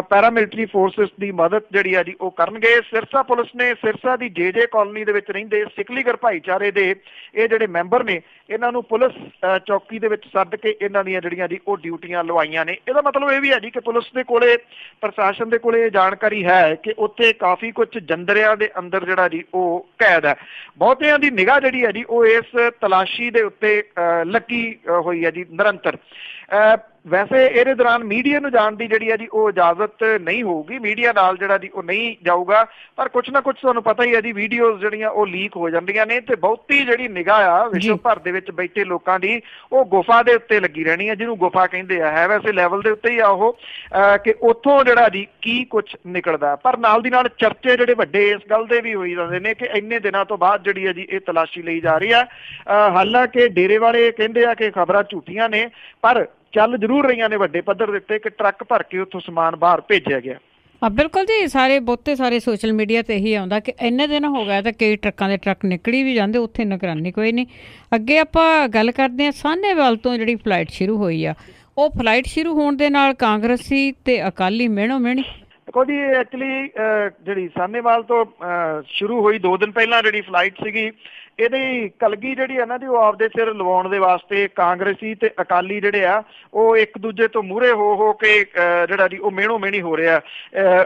ਪੈਰਾਮਿਲਟਰੀ ਫੋਰਸਿਸ ਦੀ ਮਦਦ ਜਿਹੜੀ ਆ ਜੀ ਉਹ ਕਰਨਗੇ। ਸਿਰਸਾ ਪੁਲਿਸ ਨੇ ਸਿਰਸਾ ਦੀ ਜੇ ਕਾਲੋਨੀ ਦੇ ਵਿੱਚ ਰਹਿੰਦੇ ਸਿਕਲੀਗਰ ਭਾਈਚਾਰੇ ਦੇ ਇਹ ਜਿਹੜੇ ਮੈਂਬਰ ਨੇ, ਇਹਨਾਂ ਨੂੰ ਪੁਲਿਸ ਚੌਕੀ ਦੇ ਵਿੱਚ ਸੱਦ ਕੇ ਇਹਨਾਂ ਦੀਆਂ ਜਿਹੜੀਆਂ ਜੀ ਉਹ ਡਿਊਟੀਆਂ ਲਵਾਈਆਂ ਨੇ। ਇਹਦਾ ਮਤਲਬ ਇਹ ਵੀ ਹੈ ਜੀ ਕਿ ਪੁਲਿਸ ਦੇ ਕੋਲੇ, ਪ੍ਰਸ਼ਾਸਨ ਦੇ ਕੋਲੇ ਇਹ ਜਾਣਕਾਰੀ ਹੈ ਕਿ ਉੱਥੇ ਕਾਫੀ ਕੁਝ ਜੰਦਰਿਆਂ ਦੇ ਅੰਦਰ ਜਿਹੜਾ ਜੀ ਉਹ ਕੈਦ ਹੈ। ਬਹੁਤਿਆਂ ਦੀ ਨਿਗਾਹ ਜਿਹੜੀ ਹੈ ਜੀ ਉਹ ਇਸ ਤਲਾਸ਼ੀ ਦੇ ਉੱਤੇ ਲੱਗੀ ਹੋਈ ਹੈ ਜੀ ਨਿਰੰਤਰ। ਵੈਸੇ ਇਹਦੇ ਦੌਰਾਨ ਮੀਡੀਆ ਨੂੰ ਜਾਣ ਦੀ ਜਿਹੜੀ ਹੈ ਜੀ ਉਹ ਇਜਾਜ਼ਤ ਨਹੀਂ ਹੋਊਗੀ, ਮੀਡੀਆ ਨਾਲ ਜਿਹੜਾ ਜੀ ਉਹ ਨਹੀਂ ਜਾਊਗਾ। ਪਰ ਕੁਛ ਨਾ ਕੁਛ ਤੁਹਾਨੂੰ ਪਤਾ ਹੀ ਹੈ ਜੀ, ਵੀਡੀਓਜ਼ ਜਿਹੜੀਆਂ ਉਹ ਲੀਕ ਹੋ ਜਾਂਦੀਆਂ ਨੇ ਤੇ ਬਹੁਤੀ ਜਿਹੜੀ ਨਿਗਾਹ ਆ ਵਿਸ਼ਵ ਭਰ ਦੇ ਵਿੱਚ ਬੈਠੇ ਲੋਕਾਂ ਦੀ ਉਹ ਗੁਫਾ ਦੇ ਉੱਤੇ ਲੱਗੀ ਰਹਿਣੀ ਹੈ, ਜਿਹਨੂੰ ਗੁਫਾ ਕਹਿੰਦੇ ਆ। ਹੈ ਵੈਸੇ ਲੈਵਲ ਦੇ ਉੱਤੇ ਹੀ ਆ ਉਹ ਕਿ ਉੱਥੋਂ ਜਿਹੜਾ ਜੀ ਕੀ ਕੁਛ ਨਿਕਲਦਾ। ਪਰ ਨਾਲ ਦੀ ਨਾਲ ਚਰਚੇ ਜਿਹੜੇ ਵੱਡੇ ਇਸ ਗੱਲ ਦੇ ਵੀ ਹੋਈ ਜਾਂਦੇ ਨੇ ਕਿ ਇੰਨੇ ਦਿਨਾਂ ਤੋਂ ਬਾਅਦ ਜਿਹੜੀ ਹੈ ਜੀ ਇਹ ਤਲਾਸ਼ੀ ਲਈ ਜਾ ਰਹੀ ਆ। ਹਾਲਾਂਕਿ ਡੇਰੇ ਵਾਲੇ ਕਹਿੰਦੇ ਆ ਕਿ ਖਬਰਾਂ ਝੂਠੀਆਂ ਨੇ, ਪਰ ਚੱਲ ਜ਼ਰੂਰ ਰਹੀਆਂ ਨੇ ਵੱਡੇ ਪੱਧਰ ਦੇ ਉੱਤੇ ਕਿ ਟਰੱਕ ਭਰ ਕੇ ਉੱਥੋਂ ਸਮਾਨ ਬਾਹਰ ਭੇਜਿਆ ਗਿਆ। ਬਿਲਕੁਲ ਜੀ, ਬਹੁਤੇ ਸਾਰੇ ਸੋਸ਼ਲ ਮੀਡੀਆ ਤੇ ਇਹੀ ਆਉਂਦਾ ਕਿ ਇੰਨੇ ਦਿਨ ਹੋ ਗਏ ਤਾਂ ਕਈ ਟਰੱਕਾਂ ਦੇ ਟਰੱਕ ਨਿਕਲੀ ਵੀ ਜਾਂਦੇ, ਉੱਥੇ ਨਿਗਰਾਨੀ ਕੋਈ ਨਹੀਂ। ਅੱਗੇ ਆਪਾਂ ਗੱਲ ਕਰਦੇ ਹਾਂ ਸਾਹਨੇਵਾਲ ਤੋਂ ਜਿਹੜੀ ਫਲਾਈਟ ਸ਼ੁਰੂ ਹੋਈ ਆ, ਉਹ ਫਲਾਈਟ ਸ਼ੁਰੂ ਹੋਣ ਦੇ ਨਾਲ ਕਾਂਗਰਸੀ ਤੇ ਅਕਾਲੀ ਮਿਹਣੋ ਮਿਹਣੀ। ਦੇਖੋ ਜੀ, ਐਕਚੁਅਲੀ ਜਿਹੜੀ ਸਾਹਨੇਵਾਲ ਤੋਂ ਸ਼ੁਰੂ ਹੋਈ 2 ਦਿਨ ਪਹਿਲਾਂ ਜਿਹੜੀ ਫਲਾਈਟ ਸੀਗੀ, ਇਹਦੀ ਕਲਗੀ ਜਿਹੜੀ ਹੈ ਨਾ ਜੀ ਉਹ ਆਪਦੇ ਸਿਰ ਲਵਾਉਣ ਦੇ ਵਾਸਤੇ ਕਾਂਗਰਸੀ ਤੇ ਅਕਾਲੀ ਜਿਹੜੇ ਆ ਉਹ ਇੱਕ ਦੂਜੇ ਤੋਂ ਮੂਹਰੇ ਹੋ ਕੇ ਜਿਹੜਾ ਜੀ ਉਹ ਮਿਹਣੋ ਮਿਹਣੀ ਹੋ ਰਿਹਾ।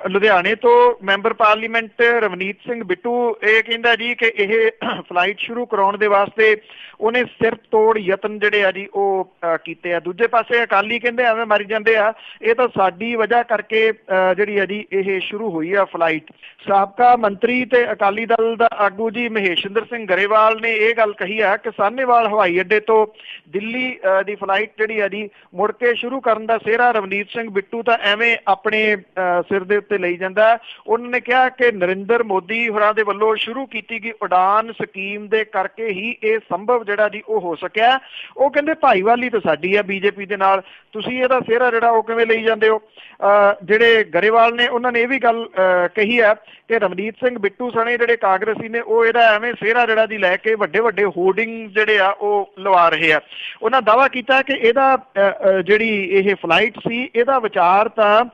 ਲੁਧਿਆਣੇ ਤੋਂ ਮੈਂਬਰ ਪਾਰਲੀਮੈਂਟ ਰਵਨੀਤ ਸਿੰਘ ਬਿੱਟੂ ਇਹ ਕਹਿੰਦਾ ਜੀ ਕਿ ਇਹ ਫਲਾਈਟ ਸ਼ੁਰੂ ਕਰਾਉਣ ਦੇ ਵਾਸਤੇ ਉਹਨੇ ਸਿਰ ਤੋੜ ਯਤਨ ਜਿਹੜੇ ਆ ਜੀ ਉਹ ਕੀਤੇ ਆ। ਦੂਜੇ ਪਾਸੇ ਅਕਾਲੀ ਕਹਿੰਦੇ ਐਵੇਂ ਮਰੀ ਜਾਂਦੇ ਆ, ਇਹ ਤਾਂ ਸਾਡੀ ਵਜ੍ਹਾ ਕਰਕੇ ਜਿਹੜੀ ਆ ਜੀ ਇਹ ਸ਼ੁਰੂ ਹੋਈ ਆ ਫਲਾਈਟ। ਸਾਬਕਾ ਮੰਤਰੀ ਤੇ ਅਕਾਲੀ ਦਲ ਦਾ ਆਗੂ ਜੀ ਮਹੇਸ਼ਿੰਦਰ ਸਿੰਘ ਗਰੇਵਾਲ ਨੇ ਇਹ ਗੱਲ ਕਹੀ ਆ ਕਿ ਸਾਹਨੇਵਾਲ ਹਵਾਈ ਅੱਡੇ ਤੋਂ ਦਿੱਲੀ ਦੀ ਫਲਾਈਟ ਜਿਹੜੀ ਆ ਜੀ ਮੁੜ ਕੇ ਸ਼ੁਰੂ ਕਰਨ ਦਾ ਸਿਹਰਾ ਰਵਨੀਤ ਸਿੰਘ ਬਿੱਟੂ ਤਾਂ ਐਵੇਂ ਆਪਣੇ ਸਿਰ ਦੇ ਉੱਤੇ ਲਈ ਜਾਂਦਾ। ਉਹਨਾਂ ਨੇ ਕਿਹਾ ਕਿ ਨਰਿੰਦਰ ਮੋਦੀ ਹੋਰਾਂ ਦੇ ਵੱਲੋਂ ਸ਼ੁਰੂ ਕੀਤੀ ਗਈ ਉਡਾਨ ਸਕੀਮ ਦੇ ਕਰਕੇ ਹੀ ਇਹ ਸੰਭਵ ਜਿਹੜਾ ਜੀ ਉਹ ਹੋ ਸਕਿਆ। ਉਹ ਕਹਿੰਦੇ ਭਾਈਵਾਲੀ ਤਾਂ ਸਾਡੀ ਆ ਬੀਜੇਪੀ ਦੇ ਨਾਲ, ਤੁਸੀਂ ਇਹਦਾ ਸਿਹਰਾ ਜਿਹੜਾ ਉਹ ਕਿਵੇਂ ਲਈ ਜਾਂਦੇ ਹੋ। ਜਿਹੜੇ ਗਰੇਵਾਲ ਨੇ ਉਹਨਾਂ ਨੇ ਇਹ ਵੀ ਗੱਲ ਕਹੀ ਹੈ ਕਿ ਰਵਨੀਤ ਸਿੰਘ ਬਿੱਟੂ ਸਣੇ ਜਿਹੜੇ ਕਾਂਗਰਸੀ ਨੇ ਉਹ ਇਹਦਾ ਐਵੇਂ ਸਿਹਰਾ ਜਿਹੜਾ ਦੀ ਲੈ ਕੇ ਵੱਡੇ ਵੱਡੇ ਹੋਰਡਿੰਗ ਜਿਹੜੇ ਆ ਉਹ ਲਵਾ ਰਹੇ ਆ। ਉਹਨਾਂ ਦਾਅਵਾ ਕੀਤਾ ਕਿ ਇਹਦਾ ਜਿਹੜੀ ਇਹ ਫਲਾਈਟ ਸੀ ਇਹਦਾ ਵਿਚਾਰ ਤਾਂ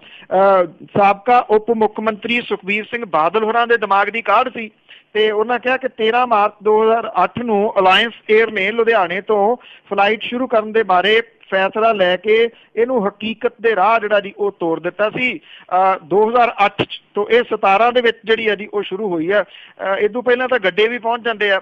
ਸਾਬਕਾ ਉਪ ਮੁੱਖ ਮੰਤਰੀ ਸੁਖਬੀਰ ਸਿੰਘ ਬਾਦਲ ਹੋਰਾਂ ਦੇ ਦਿਮਾਗ ਦੀ ਕਾਢ ਸੀ। ਤੇ ਉਹਨਾਂ ਕਿਹਾ ਕਿ 13 ਮਾਰਚ 2008 ਨੂੰ ਅਲਾਇੰਸ ਏਅਰ ਨੇ ਲੁਧਿਆਣੇ ਤੋਂ ਫਲਾਈਟ ਸ਼ੁਰੂ ਕਰਨ ਦੇ ਬਾਰੇ फैसला लैके इनू हकीकत दे राह जिहड़ा जी वो तोड़ दिता सी। 2008 तो ये 17 दे विच जिहड़ी है जी वो शुरू हुई है। इदों पहलां तां गड्डे भी पहुंच जांदे आ।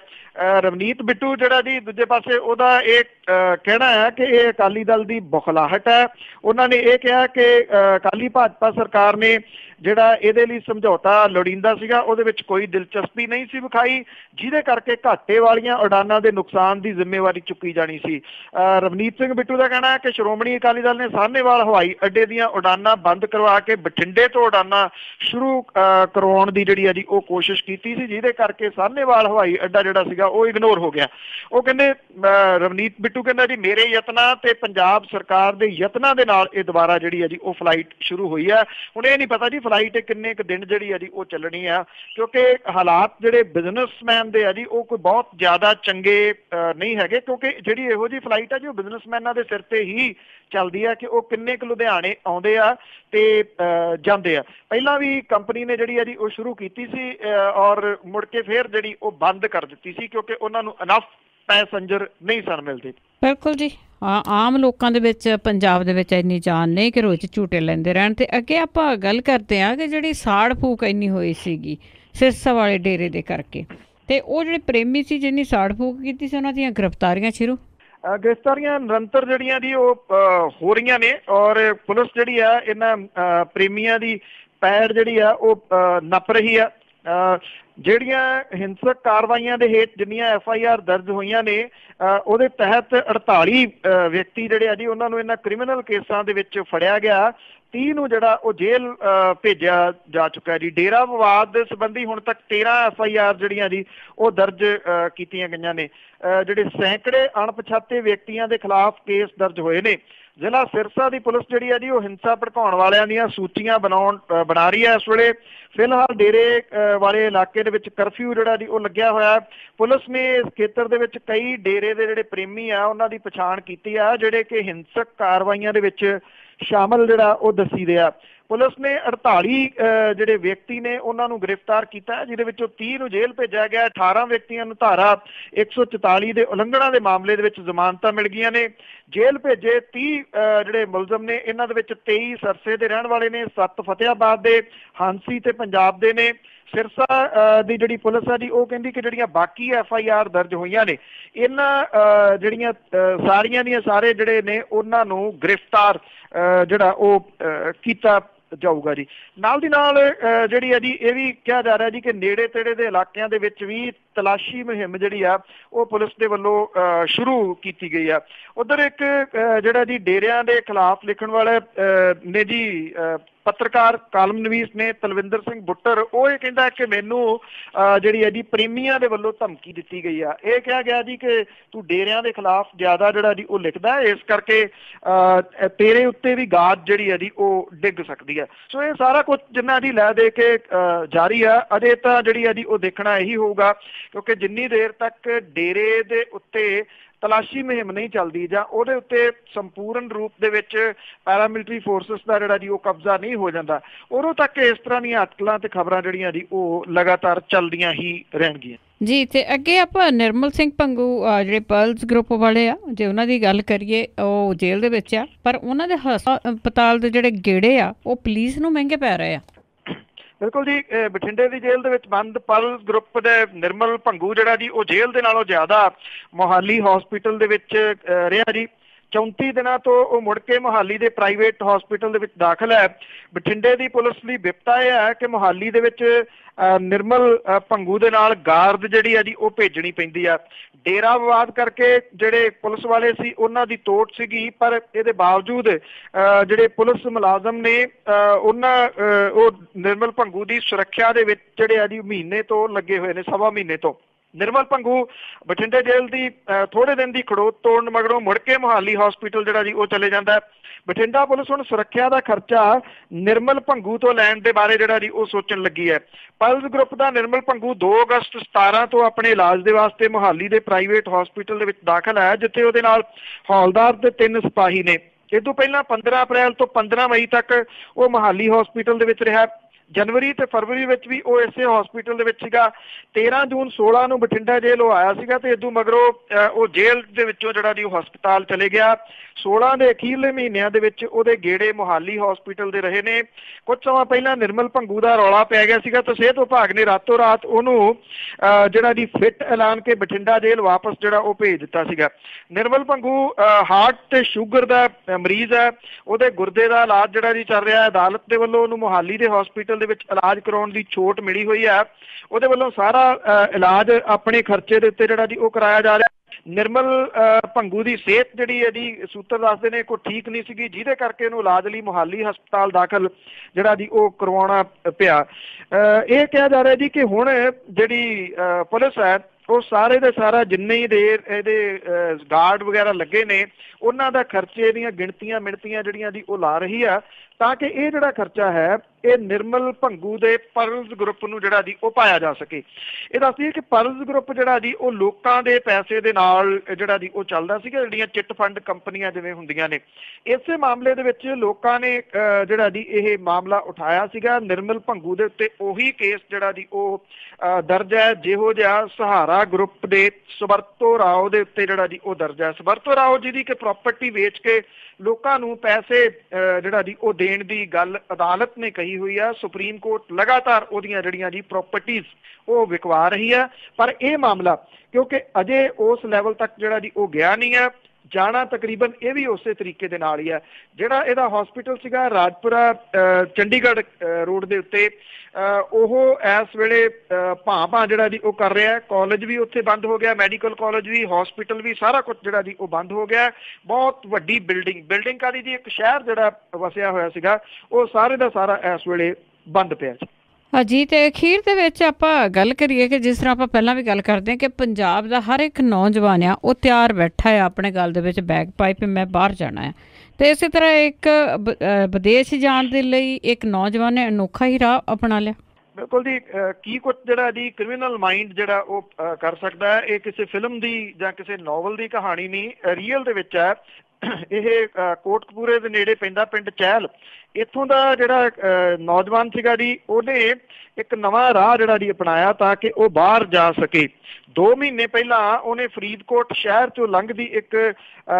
रवनीत बिट्टू जिहड़ा जी दूजे पासे उहदा ये कहना है कि ये अकाली दल की बुखलाहट है। उन्होंने ये कहा कि अकाली भाजपा सरकार ने जिहड़ा इहदे लई समझौता लोड़ींदा सीगा उहदे विच कोई दिलचस्पी नहीं सी विखाई, जिहदे करके घाटे वालियां उड़ानां दे नुकसान की जिम्मेवारी चुकी जानी सी। रवनीत सिंह बिट्टू का कहना है कि श्रोमणी अकाली दल ने साहनेवाल हवाई अड्डे दीयां उड़ानां बंद करवा के बठिंडे तो उड़ानां शुरू करवाउण दी जिहड़ी है जी वो कोशिश कीती सी, जिहदे करके साहनेवाल हवाई अड्डा जिहड़ा सीगा वो इग्नोर हो गया। वो कहंदे रवनीत बिट्टू कहंदा जी मेरे यत्नां ते पंजाब सरकार दे यत्नां दे नाल ये दोबारा जिहड़ी है जी वो फ्लाइट शुरू हुई है। हुण ये नहीं पता जी फ्लाइट किन्ने क दिन जिहड़ी है जी वो चलनी है, क्योंकि हालात जिहड़े बिजनेसमैन दे है जी वो कोई बहुत ज़्यादा चंगे नहीं हैगे, क्योंकि जिहड़ी इहो जी फ्लाइट है जी बिजनेसमैनां दे सिर ते ही चलदी है कि वो किन्ने क लुधियाणे आउंदे आ ते जांदे आ। पहिलां भी कंपनी ने जिहड़ी है जी वो शुरू कीती सी और मुड़ के फिर जिहड़ी वो बंद कर दित्ती सी, क्योंकि उन्हां नूं इनफ पैसेंजर नहीं सन मिलते। बिल्कुल जी, आम लोगों के विच पंजाब दे विच इन्नी जान नहीं कि रोज़ झूटे लैंदे रहण। ते अगे आपां गल करते हैं कि जिहड़ी साड़ फूक इन्नी होई सीगी सिरसा वाले डेरे दे करके, ते ओह जिहड़े प्रेमी सी जिन्नी साड़ फूक कीती सी उन्हां दीयां गिरफ्तारियां शुरू गिरफ्तारियां निरंतर जिहड़ियां जी वो हो रही ने, और पुलिस जिहड़ी है इन्हां प्रेमियां दी पैड़ जिहड़ी है वो नप रही है। ਜਿਹੜੀਆਂ ਹਿੰਸਕ ਕਾਰਵਾਈਆਂ ਦੇ ਹੇਠ ਜਿੰਨੀਆਂ FIR ਦਰਜ ਹੋਈਆਂ ਨੇ ਉਹਦੇ ਤਹਿਤ 48 ਵਿਅਕਤੀ ਜਿਹੜੇ ਆ ਜੀ ਉਹਨਾਂ ਨੂੰ ਇਹਨਾਂ ਕ੍ਰਿਮੀਨਲ ਕੇਸਾਂ ਦੇ ਵਿੱਚ ਫੜਿਆ ਗਿਆ। 30 ਨੂੰ ਜਿਹੜਾ ਉਹ ਜੇਲ੍ਹ ਭੇਜਿਆ ਜਾ ਚੁੱਕਾ ਜੀ। ਡੇਰਾ ਵਿਵਾਦ ਦੇ ਸੰਬੰਧੀ ਹੁਣ ਤੱਕ 13 FIR ਜਿਹੜੀਆਂ ਜੀ ਉਹ ਦਰਜ ਕੀਤੀਆਂ ਗਈਆਂ ਨੇ। ਜਿਹੜੇ ਸੈਂਕੜੇ ਅਣਪਛਾਤੇ ਵਿਅਕਤੀਆਂ ਦੇ ਖਿਲਾਫ ਕੇਸ ਦਰਜ ਹੋਏ ਨੇ। ਜ਼ਿਲ੍ਹਾ ਸਿਰਸਾ ਦੀ ਪੁਲਿਸ ਜਿਹੜੀ ਹੈ ਜੀ ਉਹ ਹਿੰਸਾ ਭੜਕਾਉਣ ਵਾਲਿਆਂ ਦੀਆਂ ਸੂਚੀਆਂ ਬਣਾ ਰਹੀ ਹੈ ਇਸ ਵੇਲੇ। ਫਿਲਹਾਲ ਡੇਰੇ ਵਾਲੇ ਇਲਾਕੇ ਦੇ ਵਿੱਚ ਕਰਫਿਊ ਜਿਹੜਾ ਜੀ ਉਹ ਲੱਗਿਆ ਹੋਇਆ। ਪੁਲਿਸ ਨੇ ਇਸ ਖੇਤਰ ਦੇ ਵਿੱਚ ਕਈ ਡੇਰੇ ਦੇ ਜਿਹੜੇ ਪ੍ਰੇਮੀ ਆ ਉਹਨਾਂ ਦੀ ਪਛਾਣ ਕੀਤੀ ਆ, ਜਿਹੜੇ ਕਿ ਹਿੰਸਕ ਕਾਰਵਾਈਆਂ ਦੇ ਵਿੱਚ ਸ਼ਾਮਲ ਜਿਹੜਾ ਉਹ ਦੱਸੀ ਦੇ ਆ। ਪੁਲਿਸ ਨੇ 48 ਜਿਹੜੇ ਵਿਅਕਤੀ ਨੇ ਉਹਨਾਂ ਨੂੰ ਗ੍ਰਿਫਤਾਰ ਕੀਤਾ, ਜਿਹਦੇ ਵਿੱਚੋਂ 30 ਨੂੰ ਜੇਲ੍ਹ ਭੇਜਿਆ ਗਿਆ। 18 ਵਿਅਕਤੀਆਂ ਨੂੰ ਧਾਰਾ 144 ਦੇ ਉਲੰਘਣਾ ਦੇ ਮਾਮਲੇ ਦੇ ਵਿੱਚ ਜ਼ਮਾਨਤਾਂ ਮਿਲ ਗਈਆਂ ਨੇ। ਜੇਲ੍ਹ ਭੇਜੇ 30 ਜਿਹੜੇ ਮੁਲਜ਼ਮ ਨੇ ਇਹਨਾਂ ਦੇ ਵਿੱਚ 23 ਸਰਸੇ ਦੇ ਰਹਿਣ ਵਾਲੇ ਨੇ, 7 ਫਤਿਆਬਾਦ ਦੇ, ਹਾਂਸੀ ਤੇ ਪੰਜਾਬ ਦੇ ਨੇ। ਸਿਰਸਾ ਦੀ ਜਿਹੜੀ ਪੁਲਿਸ ਆ ਜੀ ਉਹ ਕਹਿੰਦੀ ਕਿ ਜਿਹੜੀਆਂ ਬਾਕੀ FIR ਦਰਜ ਹੋਈਆਂ ਨੇ ਇਹਨਾਂ ਜਿਹੜੀਆਂ ਸਾਰੀਆਂ ਦੀਆਂ ਸਾਰੇ ਜਿਹੜੇ ਨੇ ਉਹਨਾਂ ਨੂੰ ਗ੍ਰਿਫਤਾਰ ਜਿਹੜਾ ਉਹ ਕੀਤਾ ਜਾਊਗਾ ਜੀ। ਨਾਲ ਦੀ ਨਾਲ ਜਿਹੜੀ ਹੈ ਜੀ ਇਹ ਵੀ ਕਿਹਾ ਜਾ ਰਿਹਾ ਜੀ ਕਿ ਨੇੜੇ ਤੇੜੇ ਦੇ ਇਲਾਕਿਆਂ ਦੇ ਵਿੱਚ ਵੀ ਤਲਾਸ਼ੀ ਮੁਹਿੰਮ ਜਿਹੜੀ ਆ ਉਹ ਪੁਲਿਸ ਦੇ ਵੱਲੋਂ ਸ਼ੁਰੂ ਕੀਤੀ ਗਈ ਆ। ਉਧਰ ਇੱਕ ਜਿਹੜਾ ਜੀ ਡੇਰਿਆਂ ਦੇ ਖਿਲਾਫ ਲਿਖਣ ਵਾਲੇ ਨੇ ਜੀ ਪੱਤਰਕਾਰ ਕਾਲਮ ਨਵੀਸ ਨੇ ਤਲਵਿੰਦਰ ਸਿੰਘ ਬੁੱਟਰ, ਉਹ ਇਹ ਕਹਿੰਦਾ ਕਿ ਮੈਨੂੰ ਜਿਹੜੀ ਹੈ ਜੀ ਪ੍ਰੇਮੀਆਂ ਦੇ ਵੱਲੋਂ ਧਮਕੀ ਦਿੱਤੀ ਗਈ ਆ। ਇਹ ਕਿਹਾ ਗਿਆ ਜੀ ਕਿ ਤੂੰ ਡੇਰਿਆਂ ਦੇ ਖਿਲਾਫ ਜ਼ਿਆਦਾ ਜਿਹੜਾ ਜੀ ਉਹ ਲਿਖਦਾ, ਇਸ ਕਰਕੇ ਤੇਰੇ ਉੱਤੇ ਵੀ ਗਾਜ ਜਿਹੜੀ ਹੈ ਜੀ ਉਹ ਡਿੱਗ ਸਕਦੀ ਹੈ। ਸੋ ਇਹ ਸਾਰਾ ਕੁਝ ਜਿੰਨਾ ਦੀ ਲੈ ਦੇ ਕੇ ਜਾਰੀ ਆ। ਅਜੇ ਤਾਂ ਜਿਹੜੀ ਹੈ ਜੀ ਉਹ ਦੇਖਣਾ ਇਹੀ ਹੋਊਗਾ, ਕਿਉਂਕਿ ਜਿੰਨੀ ਦੇਰ ਤੱਕ ਡੇਰੇ ਦੇ ਉੱਤੇ ਤਲਾਸ਼ੀ ਮੁਹਿੰਮ ਨਹੀਂ ਚੱਲਦੀ ਜਾਂ ਉਹਦੇ ਉੱਤੇ ਸੰਪੂਰਨ ਰੂਪ ਦੇ ਵਿੱਚ ਪੈਰਾਮਿਲਟਰੀ ਫੋਰਸਿਸ ਦਾ ਜਿਹੜਾ ਜੀ ਉਹ ਕਬਜ਼ਾ ਨਹੀਂ ਹੋ ਜਾਂਦਾ, ਉਦੋਂ ਤੱਕ ਇਸ ਤਰ੍ਹਾਂ ਦੀਆਂ ਅਟਕਲਾਂ ਤੇ ਖਬਰਾਂ ਜਿਹੜੀਆਂ ਜੀ ਉਹ ਲਗਾਤਾਰ ਚੱਲਦੀਆਂ ਹੀ ਰਹਿਣਗੀਆਂ ਜੀ। ਤੇ ਅੱਗੇ ਆਪਾਂ ਨਿਰਮਲ ਸਿੰਘ ਭੰਗੂ ਜਿਹੜੇ ਪਰਲਸ ਗਰੁੱਪ ਵਾਲੇ ਆ, ਜੇ ਉਹਨਾਂ ਦੀ ਗੱਲ ਕਰੀਏ ਉਹ ਜੇਲ੍ਹ ਦੇ ਵਿੱਚ ਆ, ਪਰ ਉਹਨਾਂ ਦੇ ਹਸਪਤਾਲ ਦੇ ਜਿਹੜੇ ਗੇੜੇ ਆ ਉਹ ਪੁਲਿਸ ਨੂੰ ਮਹਿੰਗੇ ਪੈ ਰਹੇ ਆ। ਬਿਲਕੁਲ ਜੀ, ਬਠਿੰਡੇ ਦੀ ਜੇਲ੍ਹ ਦੇ ਵਿੱਚ ਬੰਦ ਪਰਲਸ ਗਰੁੱਪ ਦੇ ਨਿਰਮਲ ਭੰਗੂ ਜਿਹੜਾ ਜੀ ਉਹ ਜੇਲ੍ਹ ਦੇ ਨਾਲੋਂ ਜ਼ਿਆਦਾ ਮੋਹਾਲੀ ਹਸਪੀਟਲ ਦੇ ਵਿੱਚ ਰਿਹਾ ਜੀ। 34 ਦਿਨਾਂ ਤੋਂ ਉਹ ਮੁੜ ਕੇ ਮੋਹਾਲੀ ਦੇ ਪ੍ਰਾਈਵੇਟ ਹਸਪੀਟਲ ਦੇ ਵਿੱਚ ਦਾਖਲ ਹੈ। ਬਠਿੰਡੇ ਦੀ ਪੁਲਿਸ ਲਈ ਬਿਪਤਾ ਇਹ ਹੈ ਕਿ ਮੋਹਾਲੀ ਦੇ ਵਿੱਚ ਨਿਰਮਲ ਭੰਗੂ ਦੇ ਨਾਲ ਗਾਰਡ ਜਿਹੜੀ ਆ ਜੀ ਉਹ ਭੇਜਣੀ ਪੈਂਦੀ ਆ। ਡੇਰਾ ਵਿਵਾਦ ਕਰਕੇ ਜਿਹੜੇ ਪੁਲਿਸ ਵਾਲੇ ਸੀ ਉਹਨਾਂ ਦੀ ਤੋੜ ਸੀਗੀ, ਪਰ ਇਹਦੇ ਬਾਵਜੂਦ ਜਿਹੜੇ ਪੁਲਿਸ ਮੁਲਾਜ਼ਮ ਨੇ ਉਹ ਨਿਰਮਲ ਭੰਗੂ ਦੀ ਸੁਰੱਖਿਆ ਦੇ ਵਿੱਚ ਜਿਹੜੇ ਆ ਜੀ ਮਹੀਨੇ ਤੋਂ ਲੱਗੇ ਹੋਏ ਨੇ, ਸਵਾ ਮਹੀਨੇ ਤੋਂ। ਨਿਰਮਲ ਭੰਗੂ ਬਠਿੰਡੇ ਜੇਲ੍ਹ ਦੀ ਥੋੜੇ ਦਿਨ ਦੀ ਖੜੋਤ ਤੋੜਨ ਮਗਰੋਂ ਮੁੜ ਕੇ ਮੋਹਾਲੀ ਹਸਪੀਟਲ ਜਿਹੜਾ ਜੀ ਉਹ ਚਲੇ ਜਾਂਦਾ। ਬਠਿੰਡਾ ਪੁਲਿਸ ਹੁਣ ਸੁਰੱਖਿਆ ਦਾ ਖਰਚਾ ਨਿਰਮਲ ਭੰਗੂ ਤੋਂ ਲੈਣ ਦੇ ਬਾਰੇ ਜਿਹੜਾ ਜੀ ਉਹ ਸੋਚਣ ਲੱਗੀ ਹੈ। ਪਰਲਸ ਗਰੁੱਪ ਦਾ ਨਿਰਮਲ ਭੰਗੂ 2 ਅਗਸਤ 17 ਤੋਂ ਆਪਣੇ ਇਲਾਜ ਦੇ ਵਾਸਤੇ ਮੋਹਾਲੀ ਦੇ ਪ੍ਰਾਈਵੇਟ ਹਸਪੀਟਲ ਦੇ ਵਿੱਚ ਦਾਖਲ ਹੈ, ਜਿੱਥੇ ਉਹਦੇ ਨਾਲ ਹੌਲਦਾਰ ਤੇ 3 ਸਿਪਾਹੀ ਨੇ। ਇਹ ਤੋਂ ਪਹਿਲਾਂ 15 ਅਪ੍ਰੈਲ ਤੋਂ 15 ਮਈ ਤੱਕ ਉਹ ਮੋਹਾਲੀ ਹਸਪੀਟਲ ਦੇ ਵਿੱਚ ਰਿਹਾ। जनवरी ते फरवरी विच भी वो इसे हॉस्पिटल दे विच सीगा। 13 जून 16 ਨੂੰ बठिंडा जेल वो आया सीगा ते इदों मगरों वो जेल दे विचों जिहड़ा जी हस्पताल चले गया। 16 ਦੇ ਅਖੀਰਲੇ ਮਹੀਨਿਆਂ ਦੇ ਵਿੱਚ ਉਹਦੇ ਗੇੜੇ ਮੁਹਾਲੀ ਹਸਪੀਟਲ ਦੇ ਰਹੇ ਨੇ। ਕੁਝ ਸਮਾਂ ਪਹਿਲਾਂ ਨਿਰਮਲ ਭੰਗੂ ਦਾ ਰੌਲਾ ਪੈ ਗਿਆ ਸੀਗਾ ਤਾਂ ਸਿਹਤ ਵਿਭਾਗ ਨੇ ਰਾਤੋਂ ਰਾਤ ਉਹਨੂੰ ਜਿਹੜਾ ਜੀ ਫਿੱਟ ਐਲਾਨ ਕੇ ਬਠਿੰਡਾ ਜੇਲ੍ਹ ਵਾਪਸ ਜਿਹੜਾ ਉਹ ਭੇਜ ਦਿੱਤਾ ਸੀਗਾ। ਨਿਰਮਲ ਭੰਗੂ ਹਾਰਟ ਤੇ ਸ਼ੂਗਰ ਦਾ ਮਰੀਜ਼ ਹੈ। ਉਹਦੇ ਗੁਰਦੇ ਦਾ ਇਲਾਜ ਜਿਹੜਾ ਜੀ ਚੱਲ ਰਿਹਾ ਹੈ। ਅਦਾਲਤ ਦੇ ਵੱਲੋਂ ਉਹਨੂੰ ਮੁਹਾਲੀ ਦੇ ਹਸਪੀਟਲ ਦੇ ਵਿੱਚ ਇਲਾਜ ਕਰਾਉਣ ਦੀ ਛੋਟ ਮਿਲੀ ਹੋਈ ਹੈ। ਉਹਦੇ ਵੱਲੋਂ ਸਾਰਾ ਇਲਾਜ ਆਪਣੇ ਖਰਚੇ ਦੇ ਉੱਤੇ ਜਿਹੜਾ ਜੀ ਉਹ ਕਰਾਇਆ ਜਾ ਰਿਹਾ। ਨਿਰਮਲ ਭੰਗੂ ਦੀ ਸਿਹਤ ਜਿਹੜੀ ਹੈ ਜੀ ਸੂਤਰ ਦੱਸਦੇ ਨੇ ਕੋਈ ਠੀਕ ਨਹੀਂ ਸੀਗੀ, ਜਿਹਦੇ ਕਰਕੇ ਉਹਨੂੰ ਇਲਾਜ ਲਈ ਮੁਹਾਲੀ ਹਸਪਤਾਲ ਦਾਖਲ ਜਿਹੜਾ ਜੀ ਉਹ ਕਰਵਾਉਣਾ ਪਿਆ। ਇਹ ਕਿਹਾ ਜਾ ਰਿਹਾ ਜੀ ਕਿ ਹੁਣ ਜਿਹੜੀ ਪੁਲਿਸ ਹੈ ਉਹ ਸਾਰੇ ਦੇ ਸਾਰਾ ਜਿੰਨੇ ਹੀ ਦੇਰ ਇਹਦੇ ਗਾਰਡ ਵਗੈਰਾ ਲੱਗੇ ਨੇ ਉਹਨਾਂ ਦਾ ਖਰਚੇ ਦੀਆਂ ਗਿਣਤੀਆਂ ਮਿਣਤੀਆਂ ਜਿਹੜੀਆਂ ਦੀ ਉਹ ਲਾ ਰਹੀ ਆ ਤਾਂ ਕਿ ਇਹ ਜਿਹੜਾ ਖਰਚਾ ਹੈ ਇਹ ਨਿਰਮਲ ਭੰਗੂ ਦੇ ਪਰਲਜ਼ ਗਰੁੱਪ ਨੂੰ ਜਿਹੜਾ ਜੀ ਉਹ ਪਾਇਆ ਜਾ ਸਕੇ। ਇਹ ਦੱਸਦੀ ਕਿ ਪਰਲਜ਼ ਗਰੁੱਪ ਜਿਹੜਾ ਜੀ ਉਹ ਲੋਕਾਂ ਦੇ ਪੈਸੇ ਦੇ ਨਾਲ ਜਿਹੜਾ ਜੀ ਉਹ ਚੱਲਦਾ ਸੀਗਾ, ਜਿਹੜੀਆਂ ਚਿੱਟ ਫੰਡ ਕੰਪਨੀਆਂ ਜਿਵੇਂ ਹੁੰਦੀਆਂ ਨੇ। ਇਸੇ ਮਾਮਲੇ ਦੇ ਵਿੱਚ ਲੋਕਾਂ ਨੇ ਜਿਹੜਾ ਜੀ ਇਹ ਮਾਮਲਾ ਉਠਾਇਆ ਸੀਗਾ। ਨਿਰਮਲ ਭੰਗੂ ਦੇ ਉੱਤੇ ਉਹੀ ਕੇਸ ਜਿਹੜਾ ਜੀ ਉਹ ਦਰਜ ਹੈ ਜਿਹੋ ਜਿਹਾ ਸਹਾਰਾ ਗਰੁੱਪ ਦੇ ਸਵਰਤੋ ਰਾਓ ਦੇ ਉੱਤੇ ਜਿਹੜਾ ਜੀ ਉਹ ਦਰਜ ਹੈ। ਸਵਰਤੋ ਰਾਓ ਜਿਹਦੀ ਕਿ ਪ੍ਰਾਪਰਟੀ ਵੇਚ ਕੇ ਲੋਕਾਂ ਨੂੰ ਪੈਸੇ ਜਿਹੜਾ ਜੀ ਉਹ ਦੇਣ ਦੀ ਗੱਲ ਅਦਾਲਤ ਨੇ ਕਹੀ ਹੋਈ ਆ। ਸੁਪਰੀਮ ਕੋਰਟ ਲਗਾਤਾਰ ਉਹਦੀਆਂ ਜਿਹੜੀਆਂ ਜੀ ਪ੍ਰਾਪਰਟੀਜ਼ ਉਹ ਵਿਕਵਾ ਰਹੀ ਹੈ, ਪਰ ਇਹ ਮਾਮਲਾ ਕਿਉਂਕਿ ਅਜੇ ਉਸ ਲੈਵਲ ਤੱਕ ਜਿਹੜਾ ਜੀ ਉਹ ਗਿਆ ਨਹੀਂ ਹੈ। ਜਾਣਾ ਤਕਰੀਬਨ ਇਹ ਵੀ ਉਸੇ ਤਰੀਕੇ ਦੇ ਨਾਲ ਹੀ ਹੈ। ਜਿਹੜਾ ਇਹਦਾ ਹਸਪੀਟਲ ਸੀਗਾ ਰਾਜਪੁਰਾ ਚੰਡੀਗੜ੍ਹ ਰੋਡ ਦੇ ਉੱਤੇ ਉਹ ਇਸ ਵੇਲੇ ਭਾਂ ਜਿਹੜਾ ਜੀ ਉਹ ਕਰ ਰਿਹਾ। ਕਾਲਜ ਵੀ ਉੱਥੇ ਬੰਦ ਹੋ ਗਿਆ, ਮੈਡੀਕਲ ਕਾਲਜ ਵੀ, ਹਸਪੀਟਲ ਵੀ, ਸਾਰਾ ਕੁਝ ਜਿਹੜਾ ਜੀ ਉਹ ਬੰਦ ਹੋ ਗਿਆ। ਬਹੁਤ ਵੱਡੀ ਬਿਲਡਿੰਗ ਕਾਦੀ ਜੀ ਇੱਕ ਸ਼ਹਿਰ ਜਿਹੜਾ ਵਸਿਆ ਹੋਇਆ ਸੀਗਾ ਉਹ ਸਾਰੇ ਦਾ ਸਾਰਾ ਇਸ ਵੇਲੇ ਬੰਦ ਪਿਆ ਸੀ। ਹਾਂਜੀ, ਤੇ ਅਖੀਰ ਦੇ ਵਿੱਚ ਆਪਾਂ ਗੱਲ ਕਰੀਏ ਕਿ ਜਿਸ ਤਰ੍ਹਾਂ ਆਪਾਂ ਪਹਿਲਾਂ ਵੀ ਗੱਲ ਕਰਦੇ ਹਾਂ ਕਿ ਪੰਜਾਬ ਦਾ ਹਰ ਇੱਕ ਨੌਜਵਾਨ ਆ ਉਹ ਤਿਆਰ ਬੈਠਾ ਆ ਆਪਣੇ ਗਲ ਦੇ ਵਿੱਚ ਬੈਗ ਪਾਈ ਮੈਂ ਬਾਹਰ ਜਾਣਾ ਆ। ਤੇ ਇਸੇ ਤਰ੍ਹਾਂ ਇੱਕ ਵਿਦੇਸ਼ ਜਾਣ ਦੇ ਲਈ ਇੱਕ ਨੌਜਵਾਨ ਨੇ ਅਨੋਖਾ ਹੀ ਰਾਹ ਅਪਣਾ ਲਿਆ। ਬਿਲਕੁਲ ਜੀ, ਕੀ ਕੁਝ ਜਿਹੜਾ ਜੀ ਕ੍ਰਿਮੀਨਲ ਮਾਈਂਡ ਜਿਹੜਾ ਉਹ ਕਰ ਸਕਦਾ ਹੈ। ਇਹ ਕਿਸੇ ਫਿਲਮ ਦੀ ਜਾਂ ਕਿਸੇ ਨੋਵਲ ਦੀ ਕਹਾਣੀ ਨਹੀਂ, ਰੀਅਲ ਦੇ ਵਿੱਚ ਹੈ। ਇਹ ਕੋਟਕਪੂਰੇ ਦੇ ਨੇੜੇ ਪੈਂਦਾ ਪਿੰਡ ਚਹਿਲ, ਇੱਥੋਂ ਦਾ ਜਿਹੜਾ ਨੌਜਵਾਨ ਸੀਗਾ ਜੀ ਉਹਨੇ ਇੱਕ ਨਵਾਂ ਰਾਹ ਜਿਹੜਾ ਜੀ ਅਪਣਾਇਆ ਤਾਂ ਕਿ ਉਹ ਬਾਹਰ ਜਾ ਸਕੇ। 2 ਮਹੀਨੇ ਪਹਿਲਾਂ ਉਹਨੇ ਫਰੀਦਕੋਟ ਸ਼ਹਿਰ ਚੋਂ ਲੰਘਦੀ ਇੱਕ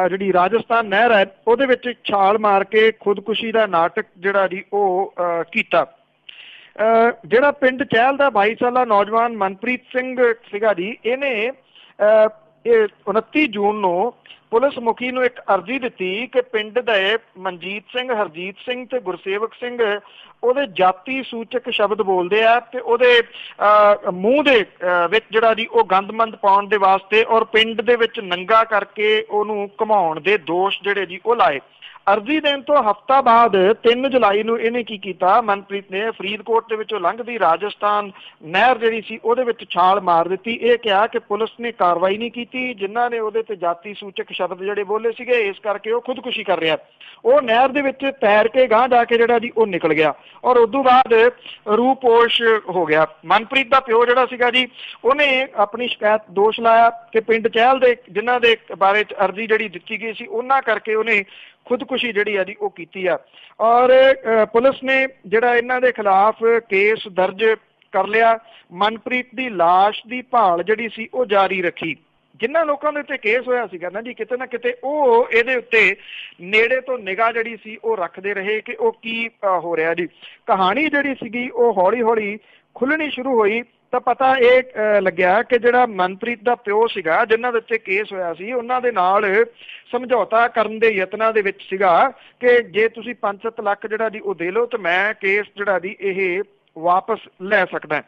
ਜਿਹੜੀ ਰਾਜਸਥਾਨ ਨਹਿਰ ਹੈ ਉਹਦੇ ਵਿੱਚ ਛਾਲ ਮਾਰ ਕੇ ਖੁਦਕੁਸ਼ੀ ਦਾ ਨਾਟਕ ਜਿਹੜਾ ਜੀ ਉਹ ਕੀਤਾ। ਜਿਹੜਾ ਪਿੰਡ ਚਹਿਲ ਦਾ 22 ਸਾਲਾ ਨੌਜਵਾਨ ਮਨਪ੍ਰੀਤ ਸਿੰਘ ਸੀਗਾ ਜੀ, ਇਹਨੇ 29 ਜੂਨ ਨੂੰ ਪੁਲਿਸ ਮੁਖੀ ਨੂੰ ਇੱਕ ਅਰਜ਼ੀ ਦਿੱਤੀ ਕਿ ਪਿੰਡ ਦੇ ਮਨਜੀਤ ਸਿੰਘ, ਹਰਜੀਤ ਸਿੰਘ ਤੇ ਗੁਰਸੇਵਕ ਸਿੰਘ ਉਹਦੇ ਜਾਤੀ ਸੂਚਕ ਸ਼ਬਦ ਬੋਲਦੇ ਆ ਤੇ ਉਹਦੇ ਮੂੰਹ ਦੇ ਵਿੱਚ ਜਿਹੜਾ ਜੀ ਉਹ ਗੰਦਮੰਦ ਪਾਉਣ ਦੇ ਵਾਸਤੇ ਔਰ ਪਿੰਡ ਦੇ ਵਿੱਚ ਨੰਗਾ ਕਰਕੇ ਉਹਨੂੰ ਘੁਮਾਉਣ ਦੇ ਦੋਸ਼ ਜਿਹੜੇ ਜੀ ਉਹ ਲਾਏ। ਅਰਜ਼ੀ ਦੇਣ ਤੋਂ ਹਫ਼ਤਾ ਬਾਅਦ 3 ਜੁਲਾਈ ਨੂੰ ਇਹਨੇ ਕੀ ਕੀਤਾ, ਮਨਪ੍ਰੀਤ ਨੇ ਫਰੀਦਕੋਟ ਦੇ ਵਿੱਚੋਂ ਲੰਘਦੀ ਰਾਜਸਥਾਨ ਨਹਿਰ ਜਿਹੜੀ ਸੀ ਉਹਦੇ ਵਿੱਚ ਛਾਲ ਮਾਰ ਦਿੱਤੀ। ਇਹ ਕਿਹਾ ਕਿ ਪੁਲਿਸ ਨੇ ਕਾਰਵਾਈ ਨਹੀਂ ਕੀਤੀ, ਜਿਨ੍ਹਾਂ ਨੇ ਉਹਦੇ ਤੇ ਜਾਤੀ ਸੂਚਕ ਸ਼ਬਦ ਜਿਹੜੇ ਬੋਲੇ ਸੀਗੇ ਇਸ ਕਰਕੇ ਉਹ ਖੁਦਕੁਸ਼ੀ ਕਰ ਰਿਹਾ। ਉਹ ਨਹਿਰ ਦੇ ਵਿੱਚ ਤੈਰ ਕੇ ਗਾਂਹ ਜਾ ਕੇ ਜਿਹੜਾ ਜੀ ਉਹ ਨਿਕਲ ਗਿਆ ਔਰ ਉਦੋਂ ਬਾਅਦ ਰੂਪੋਸ਼ ਹੋ ਗਿਆ। ਮਨਪ੍ਰੀਤ ਦਾ ਪਿਓ ਜਿਹੜਾ ਸੀਗਾ ਜੀ ਉਹਨੇ ਆਪਣੀ ਸ਼ਿਕਾਇਤ ਦੋਸ਼ ਲਾਇਆ ਕਿ ਪਿੰਡ ਚਹਿਲ ਦੇ ਜਿਨ੍ਹਾਂ ਦੇ ਬਾਰੇ ਚ ਅਰਜ਼ੀ ਜਿਹੜੀ ਦਿੱਤੀ ਗਈ ਸੀ ਉਹਨਾਂ ਕਰਕੇ ਉਹਨੇ ਖੁਦਕੁਸ਼ੀ ਜਿਹੜੀ ਆ ਜੀ ਉਹ ਕੀਤੀ ਆ ਔਰ ਪੁਲਿਸ ਨੇ ਜਿਹੜਾ ਇਹਨਾਂ ਦੇ ਖਿਲਾਫ ਕੇਸ ਦਰਜ ਕਰ ਲਿਆ। ਮਨਪ੍ਰੀਤ ਦੀ ਲਾਸ਼ ਦੀ ਭਾਲ ਜਿਹੜੀ ਸੀ ਉਹ ਜਾਰੀ ਰੱਖੀ। ਜਿਨ੍ਹਾਂ ਲੋਕਾਂ ਦੇ ਉੱਤੇ ਕੇਸ ਹੋਇਆ ਸੀਗਾ ਨਾ ਜੀ ਕਿਤੇ ਨਾ ਕਿਤੇ ਉਹ ਇਹਦੇ ਉੱਤੇ ਨੇੜੇ ਤੋਂ ਨਿਗਾਹ ਜਿਹੜੀ ਸੀ ਉਹ ਰੱਖਦੇ ਰਹੇ ਕਿ ਉਹ ਕੀ ਹੋ ਰਿਹਾ ਜੀ। ਕਹਾਣੀ ਜਿਹੜੀ ਸੀਗੀ ਉਹ ਹੌਲੀ ਹੌਲੀ ਖੁੱਲਣੀ ਸ਼ੁਰੂ ਹੋਈ ਤਾਂ ਪਤਾ ਇਹ ਲੱਗਿਆ ਕਿ ਜਿਹੜਾ ਮਨਪ੍ਰੀਤ ਦਾ ਪਿਓ ਸੀਗਾ ਜਿਨ੍ਹਾਂ ਦੇ ਉੱਤੇ ਕੇਸ ਹੋਇਆ ਸੀ ਉਹਨਾਂ ਦੇ ਨਾਲ ਸਮਝੌਤਾ ਕਰਨ ਦੇ ਯਤਨਾਂ ਦੇ ਵਿੱਚ ਸੀਗਾ ਕਿ ਜੇ ਤੁਸੀਂ 5-7 ਲੱਖ ਜਿਹੜਾ ਜੀ ਉਹ ਦੇ ਲਓ ਤਾਂ ਮੈਂ ਕੇਸ ਜਿਹੜਾ ਜੀ ਇਹ ਵਾਪਸ ਲੈ ਸਕਦਾ।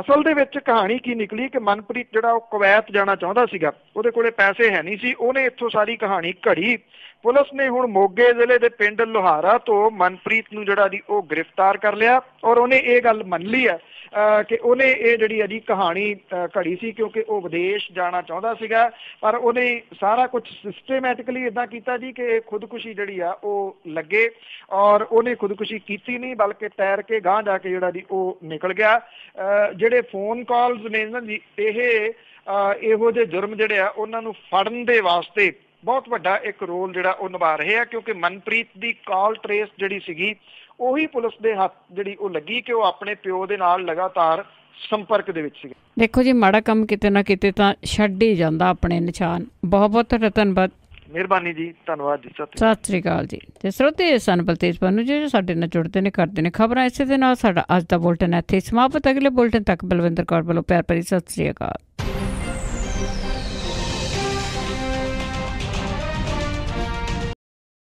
ਅਸਲ ਦੇ ਵਿੱਚ ਕਹਾਣੀ ਕੀ ਨਿਕਲੀ ਕਿ ਮਨਪ੍ਰੀਤ ਜਿਹੜਾ ਉਹ ਕੁਵੈਤ ਜਾਣਾ ਚਾਹੁੰਦਾ ਸੀਗਾ, ਉਹਦੇ ਕੋਲੇ ਪੈਸੇ ਹੈ ਨਹੀਂ ਸੀ, ਉਹਨੇ ਇੱਥੋਂ ਸਾਰੀ ਕਹਾਣੀ ਘੜੀ। ਪੁਲਿਸ ਨੇ ਹੁਣ ਮੋਗੇ ਜ਼ਿਲ੍ਹੇ ਦੇ ਪਿੰਡ ਲੋਹਾਰਾ ਤੋਂ ਮਨਪ੍ਰੀਤ ਨੂੰ ਜਿਹੜਾ ਜੀ ਉਹ ਗ੍ਰਿਫਤਾਰ ਕਰ ਲਿਆ ਔਰ ਉਹਨੇ ਇਹ ਗੱਲ ਮੰਨ ਲਈ ਹੈ ਕਿ ਉਹਨੇ ਇਹ ਜਿਹੜੀ ਹੈ ਜੀ ਕਹਾਣੀ ਘੜੀ ਸੀ ਕਿਉਂਕਿ ਉਹ ਵਿਦੇਸ਼ ਜਾਣਾ ਚਾਹੁੰਦਾ ਸੀਗਾ, ਪਰ ਉਹਨੇ ਸਾਰਾ ਕੁਝ ਸਿਸਟੇਮੈਟਿਕਲੀ ਇੱਦਾਂ ਕੀਤਾ ਜੀ ਕਿ ਖੁਦਕੁਸ਼ੀ ਜਿਹੜੀ ਆ ਉਹ ਲੱਗੇ ਔਰ ਉਹਨੇ ਖੁਦਕੁਸ਼ੀ ਕੀਤੀ ਨਹੀਂ ਬਲਕਿ ਤੈਰ ਕੇ ਗਾਂਹ ਜਾ ਕੇ ਜਿਹੜਾ ਜੀ ਉਹ ਨਿਕਲ ਗਿਆ। ਜਿਹੜੇ ਫੋਨ ਕਾਲਸ ਨੇ ਨਾ ਜੀ ਇਹੋ ਜਿਹੇ ਜੁਰਮ ਜਿਹੜੇ ਆ ਉਹਨਾਂ ਨੂੰ ਫੜਨ ਦੇ ਵਾਸਤੇ ਬਹੁਤ ਵੱਡਾ ਇੱਕ ਰੋਲ ਜਿਹੜਾ ਉਹ ਨਿਭਾ ਰਹੇ ਆ, ਕਿਉਂਕਿ ਮਨਪ੍ਰੀਤ ਦੀ ਕਾਲ ਟਰੇਸ ਜਿਹੜੀ ਸੀਗੀ ਉਹੀ ਪੁਲਿਸ ਦੇ ਹੱਥ ਜਿਹੜੀ ਉਹ ਲੱਗੀ ਕਿ ਉਹ ਆਪਣੇ ਪਿਓ ਦੇ ਨਾਲ ਲਗਾਤਾਰ ਸੰਪਰਕ ਦੇ ਵਿੱਚ ਸੀਗੇ। ਦੇਖੋ ਜੀ, ਮਾੜਾ ਕੰਮ ਕਿਤੇ ਨਾ ਕਿਤੇ ਤਾਂ ਛੱਡ ਹੀ ਜਾਂਦਾ ਆਪਣੇ ਨਿਸ਼ਾਨ। ਬਹੁਤ ਬਹੁਤ ਤੁਹਾਡਾ ਧੰਨਵਾਦ। ਮਿਹਰਬਾਨੀ ਜੀ, ਧੰਨਵਾਦ ਜੀ, ਸਤਿ ਸ੍ਰੀ ਅਕਾਲ ਜੀ। ਤੇ ਸਰੋਤੇ ਸਨ ਬਲਤੇਜ ਪੰਨੂ ਜੀ ਜੋ ਸਾਡੇ ਨਾਲ ਜੁੜਦੇ ਨੇ, ਕਰਦੇ ਨੇ ਖਬਰਾਂ। ਇਸੇ ਦੇ ਨਾਲ ਸਾਡਾ ਅੱਜ ਦਾ ਬੁਲਟਨ ਇੱਥੇ ਸਮਾਪਤ। ਅਗਲੇ ਬੁਲਟਨ ਤੱਕ ਬਲਵਿੰਦਰ ਕੌਰ ਵੱਲੋਂ ਪਿਆਰ ਭਰੀ ਸਤਿ ਸ੍ਰੀ ਅਕਾਲ।